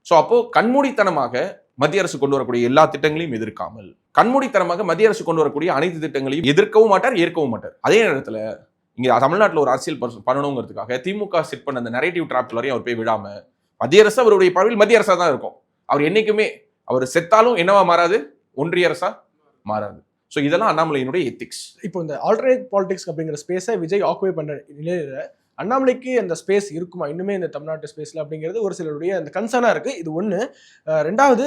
ஸோ அப்போ கண்மூடித்தனமாக மத்திய அரசு கொண்டு வரக்கூடிய எல்லா திட்டங்களையும் எதிர்க்காமல், கண்மூடித்தனமாக மத்திய அரசு கொண்டு வரக்கூடிய அனைத்து திட்டங்களையும் எதிர்க்கவும் மாட்டார், ஏற்கவும் மாட்டார். அதே நேரத்தில் இங்க தமிழ்நாட்டில் ஒரு அரசியல் பண்ணணுங்கிறதுக்காக திமுக செட் பண்ண அந்த நரேட்டிவ் டிராப் வரையும் அவர் போய் விடாம, மத்திய அரசு அவருடைய பார்வையில் மத்திய அரசா தான் இருக்கும். அவர் என்னைக்குமே அவர் செத்தாலும் என்னவா மாறாது, ஒன்றிய அரசா மாறாது. ஸோ இதெல்லாம் அண்ணாமலையினுடைய எத்திக்ஸ். இப்போ இந்த ஆல்டர்னேட் பாலிடிக்ஸ் அப்படிங்கிற ஸ்பேஸை விஜய் ஆக்குபை பண்ற நிலையில அண்ணாமலைக்கு அந்த ஸ்பேஸ் இருக்குமா இன்னுமே இந்த தமிழ்நாட்டு ஸ்பேஸ்ல அப்படிங்கிறது ஒரு சிலருடைய அந்த கன்சர்னா இருக்கு. இது ஒண்ணு. ரெண்டாவது,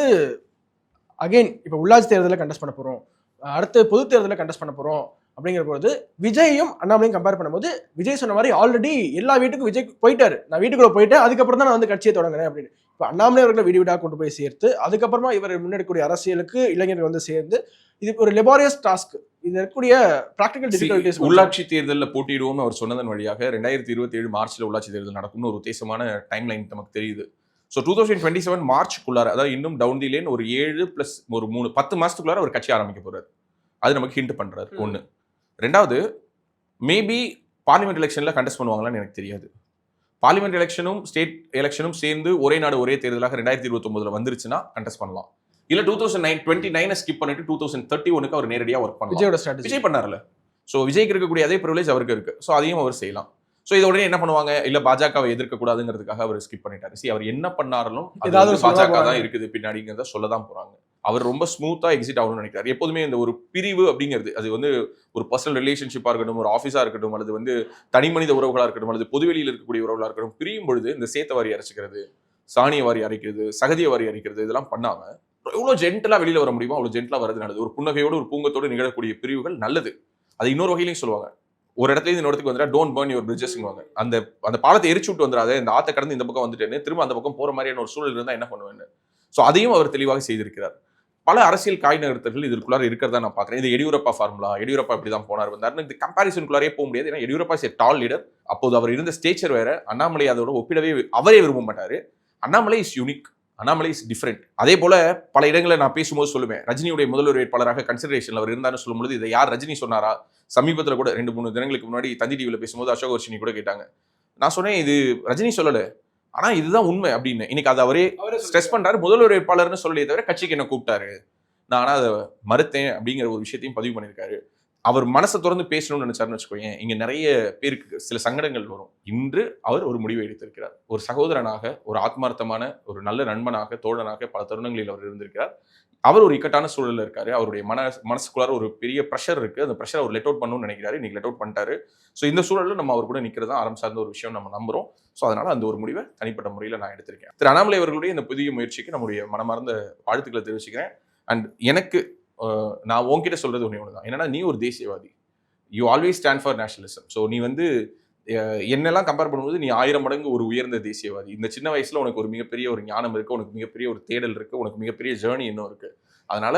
அகைன் இப்போ உள்ளாட்சி தேர்தலில் கண்டெஸ்ட் பண்ண போறோம், அடுத்து பொது தேர்தலில் கண்டெஸ்ட் பண்ண போறோம் அப்படிங்கிற போது விஜயையும் அண்ணாமலையும் கம்பேர் பண்ணும்போது, விஜய் சொன்ன மாதிரி ஆல்ரெடி எல்லா வீட்டுக்கும் விஜய் போயிட்டாரு. நான் வீட்டுக்குள்ள போயிட்டேன், அதுக்கப்புறம் தான் நான் வந்து கட்சியை தொடங்குறேன் அப்படின்னு. இப்போ அண்ணாமலை அவர்களை வீடு வீடாக கொண்டு போய் சேர்த்து, அதுக்கப்புறமா இவர் முன்னெடுக்கக்கூடிய அரசியலுக்கு இளைஞர்கள் வந்து சேர்ந்து, இது ஒரு லெபாரியஸ் டாஸ்க். இது இருக்கக்கூடிய பிராக்டிகல் டிஃபிகல்டிஸ். உள்ளாட்சி தேர்தலில் போட்டியிடுவோம் அவர் சொன்னதன் வழியாக 2027 மார்ச்ல உள்ளாட்சி தேர்தல் நடக்கும்னு ஒரு உத்தேசமான டைம் லைன் நமக்கு தெரியுது. ஸோ 2027 மார்ச்சுக்குள்ளார, அதாவது இன்னும் டவுன் தி லேன் ஒரு 7 + ஒரு 3 10 மாசத்துக்குள்ளார ஒரு கட்சி ஆரம்பிக்க போறாரு. அது நமக்கு ஹிண்ட் பண்றாரு. ஒன்று. ரெண்டாவது, மேபி பார்லிமெண்ட் எலெக்ஷன்ல கண்டெஸ்ட் பண்ணுவாங்களான்னு எனக்கு தெரியாது. பார்லிமெண்ட் எலெக்ஷனும் ஸ்டேட் எலெக்ஷனும் சேர்ந்து ஒரே நாடு ஒரே தேர்தலாக 2029 வந்துருச்சுன்னா கண்டெஸ்ட் பண்ணலாம். இல்ல 2029 ஸ்கிப் பண்ணிட்டு 2031 அவர் நேரடியாக ஒர்க் பண்ணலாம். விஜய் பண்ணார்ல. ஸோ விஜய்க்கு இருக்கக்கூடிய அதே ப்ரிவிலேஜ் அவருக்கு இருக்கு. ஸோ அதையும் அவர் செய்யலாம். ஸோ இதை உடனே என்ன பண்ணுவாங்க, இல்ல பாஜகவை எதிர்க்க கூடாதுங்கிறதுக்காக அவர் ஸ்கிப் பண்ணிட்டாரு. அவர் என்ன பண்ணாலும் பாஜக தான் இருக்குது பின்னாடிங்கிறத சொல்லதான் போறாங்க. அவர் ரொம்ப ஸ்மூத்தா எக்ஸிட் ஆகணும்னு நினைக்கிறார். எப்போதுமே இந்த ஒரு பிரிவு அப்படிங்கிறது, அது வந்து ஒரு பர்சனல் ரிலேஷன்ஷிப்பா இருக்கட்டும், ஒரு ஆஃபீஸா இருக்கட்டும், அல்லது வந்து தனி மனித உறவுகளா இருக்கட்டும், அல்லது பொதுவெளியில் இருக்கக்கூடிய உறவுகளா இருக்கட்டும், பிரியும் பொழுது இந்த சேத்த வாரி அரைச்சிக்கிறது, சாணிய வாரி அரைக்கிறது, சகதிய வாரி அரைக்கிறது, இதெல்லாம் பண்ணாம எவ்வளவு ஜென்டலா வெளியில வர முடியுமோ அவ்வளவு ஜென்டலா வரது நல்லது. ஒரு புன்னகையோடு ஒரு பூங்கத்தோடு நிகழக்கூடிய பிரிவுகள் நல்லது. அது இன்னொரு வகையிலையும் சொல்லுவாங்க, ஒரு இடத்துல இன்னொரு இடத்துக்கு வந்துட்டா டோன்ட் பர்ன் யுவர் பிரிட்ஜஸ்ங்குவாங்க. அந்த பாலத்தை எரிச்சு விட்டு வந்துடாத, இந்த ஆத்த கடந்து இந்த பக்கம் வந்துட்டேன்னு திரும்ப அந்த பக்கம் போற மாதிரியான ஒரு சூழல் இருந்தா என்ன பண்ணுவேன்னு. ஸோ அதையும் அவர் தெளிவாக செய்திருக்கிறார். பல அரசியல் காய் நகர்த்தர்கள் இதற்குள்ளார இருக்கிறதா நான் பார்க்குறேன். இது எடியூரப்பா ஃபார்முலா, எடியூரப்பா இப்படி தான் போனார் வந்தார்னு இந்த கம்பாரிசனுக்குள்ளாரே போக முடியாது. ஏன்னா Yediyurappa is a tall leader. அப்போது அவர் இருந்த ஸ்டேச்சர் வேற. அண்ணாமலை அதோட ஒப்பிடவே அவரே விரும்ப மாட்டாரு. Annamalai is unique, Annamalai is different. அதே போல பல இடங்களில் நான் பேசும்போது சொல்லுவேன், ரஜினியுடைய முதல்வர் வேட்பாளராக கன்சிடரேஷன் அவர் இருந்தாருன்னு சொல்லும்போது, இதை யார் ரஜினி சொன்னாரா? சமீபத்தில் கூட 2-3 தினங்களுக்கு முன்னாடி தந்தி டிவியில் பேசும்போது அசோக் வர்ஷினி கூட கேட்டாங்க. நான் சொன்னேன், இது ரஜினி சொல்லலை, ஆனா இதுதான் உண்மை அப்படின்னு. இன்னைக்கு அதை அவரே ஸ்ட்ரெஸ் பண்றாரு. முதல்வர் வேட்பாளர்னு சொல்லலையே தவிர கட்சிக்கு என்ன கூப்பிட்டாரு, நான் ஆனால் அதை மறுத்தேன் அப்படிங்கிற ஒரு விஷயத்தையும் பதிவு பண்ணியிருக்காரு. அவர் மனசை திறந்து பேசணும்னு நினைச்சாருன்னு வச்சுக்கோங்க, இங்க நிறைய பேருக்கு சில சங்கடங்கள் வரும். இன்று அவர் ஒரு முடிவை எடுத்திருக்கிறார். ஒரு சகோதரனாக, ஒரு ஆத்மார்த்தமான, ஒரு நல்ல நண்பனாக, தோழனாக பல தருணங்களில் அவர் இருந்திருக்கிறார். அவர் ஒரு இக்கட்டான சூழலில் இருக்காரு. அவருடைய மனசுக்குள்ளார ஒரு பெரிய ப்ரெஷர் இருக்கு. அந்த ப்ரெஷர் அவர் லெட் அவுட் பண்ணணும்னு நினைக்கிறாரு. இன்னைக்கு லெட் அவுட் பண்ணிட்டாரு. ஸோ இந்த சூழலில் நம்ம அவர் கூட நிற்கிறதா அறம் சார்ந்த ஒரு விஷயம் நம்ம நம்புறோம். ஸோ அதனால அந்த ஒரு முடிவை தனிப்பட்ட முறையில் நான் எடுத்திருக்கேன். திரு அண்ணாமலை அவர்களுடைய இந்த புதிய முயற்சிக்கு நம்முடைய மனமார்ந்த வாழ்த்துக்களை தெரிவிச்சுக்கிறேன். அண்ட் எனக்கு நான் உன்கிட்ட சொல்றது ஒன்று தான், என்னன்னா நீ ஒரு தேசியவாதி, you always stand for nationalism. So நீ வந்து என்னெல்லாம் கம்பேர் பண்ணும்போது நீ 1000 மடங்கு ஒரு உயர்ந்த தேசியவாதி. இந்த சின்ன வயசுல உனக்கு ஒரு மிகப்பெரிய ஒரு ஞானம் இருக்கு, உனக்கு மிகப்பெரிய ஒரு தேடல் இருக்கு, உனக்கு மிகப்பெரிய ஜேர்னி இன்னும் இருக்கு. அதனால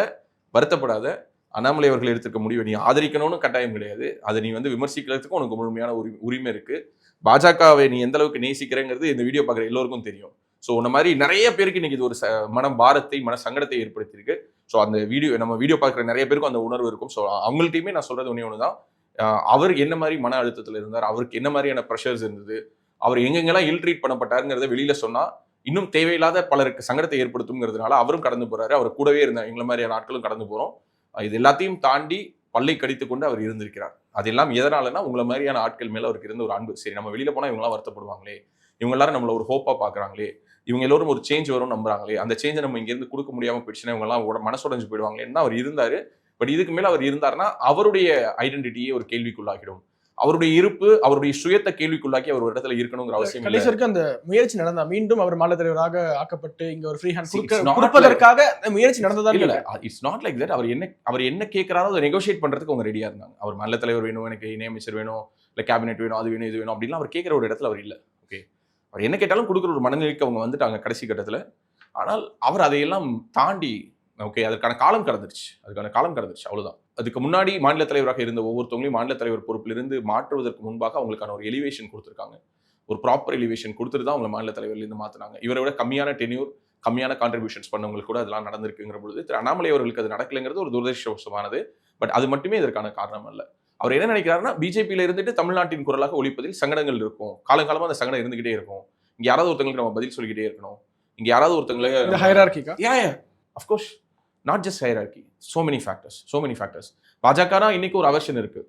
வருத்தப்படாத. அண்ணாமலை அவர்கள் எடுத்திருக்க முடிவை நீ ஆதரிக்கணும்னு கட்டாயம் கிடையாது. அதை நீ வந்து விமர்சிக்கிறதுக்கு உனக்கு முழுமையான உரிமை இருக்கு. பாஜகவை நீ எந்த அளவுக்கு நேசிக்கிறேங்கிறது இந்த வீடியோ பார்க்குற எல்லோருக்கும் தெரியும். ஸோ உன்ன மாதிரி நிறைய பேருக்கு இன்னைக்கு இது ஒரு மன பாரத்தை, மன சங்கடத்தை ஏற்படுத்தியிருக்கு. ஸோ அந்த நம்ம வீடியோ பார்க்குற நிறைய பேருக்கும் அந்த உணர்வு இருக்கும். ஸோ அவங்கள்ட்டையுமே நான் சொல்றது ஒன்று தான், அவர் என்ன மாதிரி மன அழுத்தத்தில் இருந்தார், அவருக்கு என்ன மாதிரியான ப்ரெஷர்ஸ் இருந்தது, அவர் எங்கெங்கெல்லாம் இல் ட்ரீட் பண்ணப்பட்டாருங்கிறத வெளியில சொன்னா இன்னும் தேவையில்லாத பலருக்கு சங்கடத்தை ஏற்படுத்துங்கிறதுனால அவரும் கடந்து போறாரு. அவர் கூடவே இருந்த எங்களை மாதிரியான ஆட்களும் கடந்து போறோம். இது எல்லாத்தையும் தாண்டி பல்லை கடித்து கொண்டு அவர் இருந்திருக்கிறார். அதெல்லாம் எதனாலன்னா உங்களை மாதிரியான ஆட்கள் மேல அவருக்கு இருந்த ஒரு அன்பு. சரி, நம்ம வெளியில போனா இவங்கெல்லாம் வருத்தப்படுவாங்களே, இவங்க எல்லாரும் நம்மள ஒரு ஹோப்பா பாக்குறாங்களே, இவங்க எல்லாரும் ஒரு சேஞ்ச் வரும் நம்புறாங்களே, அந்த சேஞ்சை நம்ம இங்க இருந்து கொடுக்க முடியாம போயிடுச்சுன்னா இவங்க எல்லாம் மனசுடைஞ்சு போயிடுவாங்களேன்னு அவர் இருந்தாரு. பட் இதுக்கு மேல அவர் இருந்தாருன்னா அவருடைய ஐடென்டிட்டியே ஒரு கேள்விக்குள்ளாகிடும். அவருடைய இருப்பு, அவருடைய சுயத்தை கேள்விக்குள்ளாக்கி அவர் ஒரு இடத்துல இருக்கணுங்கிற அவசியம் இல்லை. கடைசிக்கு அந்த முயற்சி நடந்தா மீண்டும் அவர் மாநில தலைவராக ஆக்கப்பட்டு இங்க ஒரு ஃப்ரீ ஹேண்ட் கொடுப்பதற்காக முயற்சி நடந்ததா இல்ல. It's not like that. அவர் என்ன கேட்கிறாரோ அதை நெகோஷியேட் பண்றதுக்கு அவங்க ரெடியா இருந்தாங்க. அவர் மாநில தலைவர் வேணும், எனக்கு இணையமைச்சர் வேணும், இல்ல கேபினெட் வேணும், அது வேணும், இது வேணும் அப்படின்லாம் அவர் கேட்கிற ஒரு இடத்துல அவர் இல்லை. ஓகே, அவர் என்ன கேட்டாலும் கொடுக்குற ஒரு மனநிலைக்கு அவங்க வந்துட்டாங்க கடைசி கட்டத்துல. ஆனால் அவர் அதையெல்லாம் தாண்டி ஓகே அதுக்கான காலம் கடந்துருச்சு, அவ்வளவுதான். அதுக்கு முன்னாடி மாநில தலைவராக இருந்த ஒவ்வொருத்தவங்களையும் மாநில தலைவர் பொறுப்பிலிருந்து மாற்றுவதற்கு முன்பாக அவங்களுக்கான ஒரு எலிவேஷன் கொடுத்துருக்காங்க. ஒரு ப்ராப்பர் எலிவேஷன் கொடுத்துட்டு தான் அவங்க மாநில தலைவர்லேருந்து மாற்றினாங்க. இவரை விட கம்மியான டென்யூர், கம்மியான கான்ட்ரிபியூஷன்ஸ் பண்ணவங்களுக்கு கூட அதெல்லாம் நடந்திருக்குங்கிற பொழுது திரு அண்ணாமலை அவர்களுக்கு அது நடக்கலைங்கிறது ஒரு துரதிருஷ்டவசமானது. பட் அது மட்டுமே இதற்கான காரணம் அல்ல. அவர் என்ன நினைக்கிறாருன்னா, பிஜேபியில இருந்துட்டு தமிழ்நாட்டின் குரலாக ஒலிப்பதில் சங்கடங்கள் இருக்கும், காலங்காலமாக அந்த சங்கடம் இருந்துகிட்டே இருக்கும், இங்க யாராவது ஒருத்தங்களுக்கு நம்ம பதில் சொல்லிக்கிட்டே இருக்கணும், இங்க யாராவது ஒருத்தங்களுக்கு ஹைரார்கிக்கா of course not just hierarchy, so many factors. பாஜகனா இன்னைக்கு ஒரு அவர்ஷன் இருக்கு.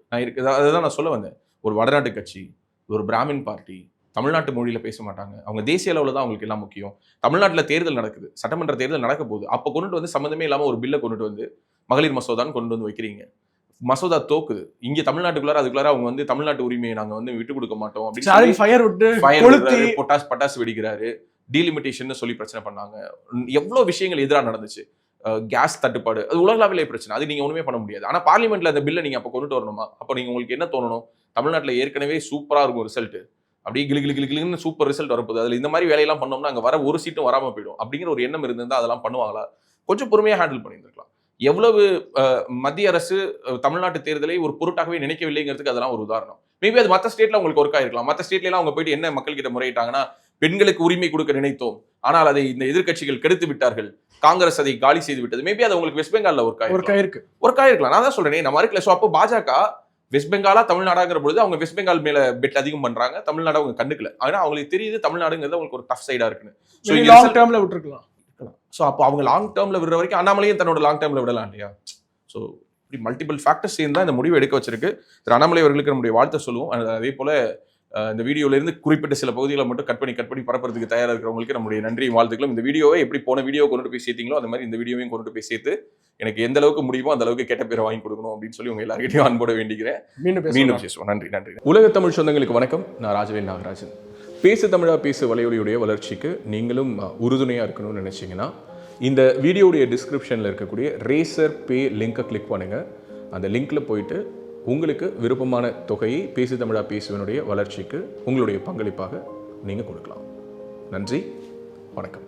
அதுதான் நான் சொல்ல வந்தேன். ஒரு வடநாட்டு கட்சி, ஒரு பிராமின் பார்ட்டி, தமிழ்நாட்டு மொழியில பேச மாட்டாங்க. அவங்க தேசிய அளவில் தான் அவங்களுக்கு எல்லாம் முக்கியம். தமிழ்நாட்டில் தேர்தல் நடக்குது, சட்டமன்ற தேர்தல் நடக்க போகுது. அப்போ கொண்டுட்டு வந்து சம்மந்தமே இல்லாமல் ஒரு பில்லை கொண்டுட்டு வந்து மகளிர் மசோதான்னு கொண்டு வந்து வைக்கிறீங்க. மசோதா தோக்குது. இங்க தமிழ்நாட்டுக்குள்ளார அதுக்குள்ளார அவங்க வந்து தமிழ்நாட்டு உரிமையை நாங்க வந்து விட்டு கொடுக்க மாட்டோம் அப்படின்னு பட்டாசு வெடிக்கிறாரு, டீலிமிட்டேஷன் சொல்லி பிரச்சனை பண்ணாங்க. எவ்வளவு விஷயங்கள் எதிராக நடந்துச்சு. கேஸ் தட்டுப்பாடு, அது உலகளாவிலே பிரச்சனை, அது நீங்க ஒண்ணுமே பண்ண முடியாது. ஆனா பார்லிமெண்ட்ல அந்த பில்லை நீங்க அப்ப கொண்டுட்டு வரணுமா? அப்ப நீங்க உங்களுக்கு என்ன தோணணும்? தமிழ்நாட்டுல ஏற்கனவே சூப்பரா இருக்கும் ரிசல்ட், அப்படியே கிளு சூப்பர் ரிசல்ட் வரப்போகுது, அதுல இந்த மாதிரி வேலையெல்லாம் பண்ணோம்னா அங்க வர ஒரு சீட்டும் வராம போயிடும் அப்படிங்கிற ஒரு எண்ணம் இருந்திருந்தா அதெல்லாம் பண்ணுவாங்களா? கொஞ்சம் பொறுமையா ஹேண்டில் பண்ணியிருந்திருக்கலாம். எவ்வளவு மத்திய அரசு தமிழ்நாட்டு தேர்தலை ஒரு பொருட்டாகவே நினைக்கவில்லைங்கிறதுக்கு அதெல்லாம் ஒரு உதாரணம். மேபி அது மற்ற ஸ்டேட்ல உங்களுக்கு ஒர்க் ஆயிருக்கலாம். மற்ற ஸ்டேட்ல எல்லாம் அவங்க போயிட்டு என்ன மக்கள் கிட்ட முறையிட்டாங்கன்னா, பெண்களுக்கு உரிமை கொடுக்க நினைத்தோம், ஆனால் அதை இந்த எதிர்க்கட்சிகள் கெடுத்து விட்டார்கள், காங்கிரஸ் அதை காலி செய்து விட்டது. மேபி அது உங்களுக்கு வெஸ்ட் பெங்கால்ல ஒர்க் ஆயிருக்கலாம். நான் தான் சொல்றேன், நம்ம இருக்கல. சோ அப்போ பாஜக வெஸ்ட் பெங்காலா தமிழ்நாடாங்கிற பொழுது அவங்க வெஸ்ட் பெங்கால் மேல பெட் அதிகம் பண்றாங்க, தமிழ்நாடு அவங்க கண்டுக்கல. ஆனா அவங்களுக்கு தெரியுது தமிழ்நாடுங்கிறது அவங்களுக்கு ஒரு டஃப் சைடா இருக்குன்னு. சோ லாங் டேர்ம்ல விட்டுருக்கலாம். சோ அப்போ அவங்க லாங் டேர்ம்ல விடுற வரைக்கும் அண்ணாமலையும் தன்னோட லாங் டேர்ம்ல விடலாம் இல்லையா? சோ இப்படி மல்டிபிள் ஃபேக்டர்ஸ் சேர்ந்து தான் இந்த முடிவு எடுக்க வச்சிருக்கு. திரு அண்ணாமலை அவர்களுக்கு நம்முடைய வாழ்த்து சொல்லுவோம். அதே போல இந்த வீடியோல இருந்து குறிப்பிட்ட சில பகுதிகளை மட்டும் கட் பண்ணி பரப்புறதுக்கு தயாரா இருக்கிறவங்களுக்கு நம்முடைய நன்றியும் வாழ்த்துக்களும். இந்த வீடியோவை எப்படி போன வீடியோ கொண்டு போய் சேர்த்தீங்களோ அந்த மாதிரி இந்த வீடியோவையும் கொண்டு போய் சேர்த்து எனக்கு எந்த அளவுக்கு முடியுமோ அந்த அளவுக்கு கெட்ட பேரை வாங்கி கொடுக்கணும் அப்படின்னு சொல்லி உங்க எல்லாருக்கிட்டையும் அன்போட வேண்டிக்கிறேன். மீண்டும் பேசுவோம். நன்றி. உலக தமிழ் சொந்தங்களுக்கு வணக்கம். நான் ராஜவேல் நாகராஜன். பேசு தமிழா பேசு வலையொலியுடைய வளர்ச்சிக்கு நீங்களும் உறுதுணையா இருக்கணும்னு நினைச்சீங்கன்னா இந்த வீடியோடைய டிஸ்கிரிப்ஷன்ல இருக்கக்கூடிய ரேசர் பே லிங்கை கிளிக் பண்ணுங்க. அந்த லிங்க்ல போயிட்டு உங்களுக்கு விருப்பமான தொகையை பேசு தமிழா பேசுவனுடைய வளர்ச்சிக்கு உங்களுடைய பங்களிப்பாக நீங்கள் கொடுக்கலாம். நன்றி, வணக்கம்.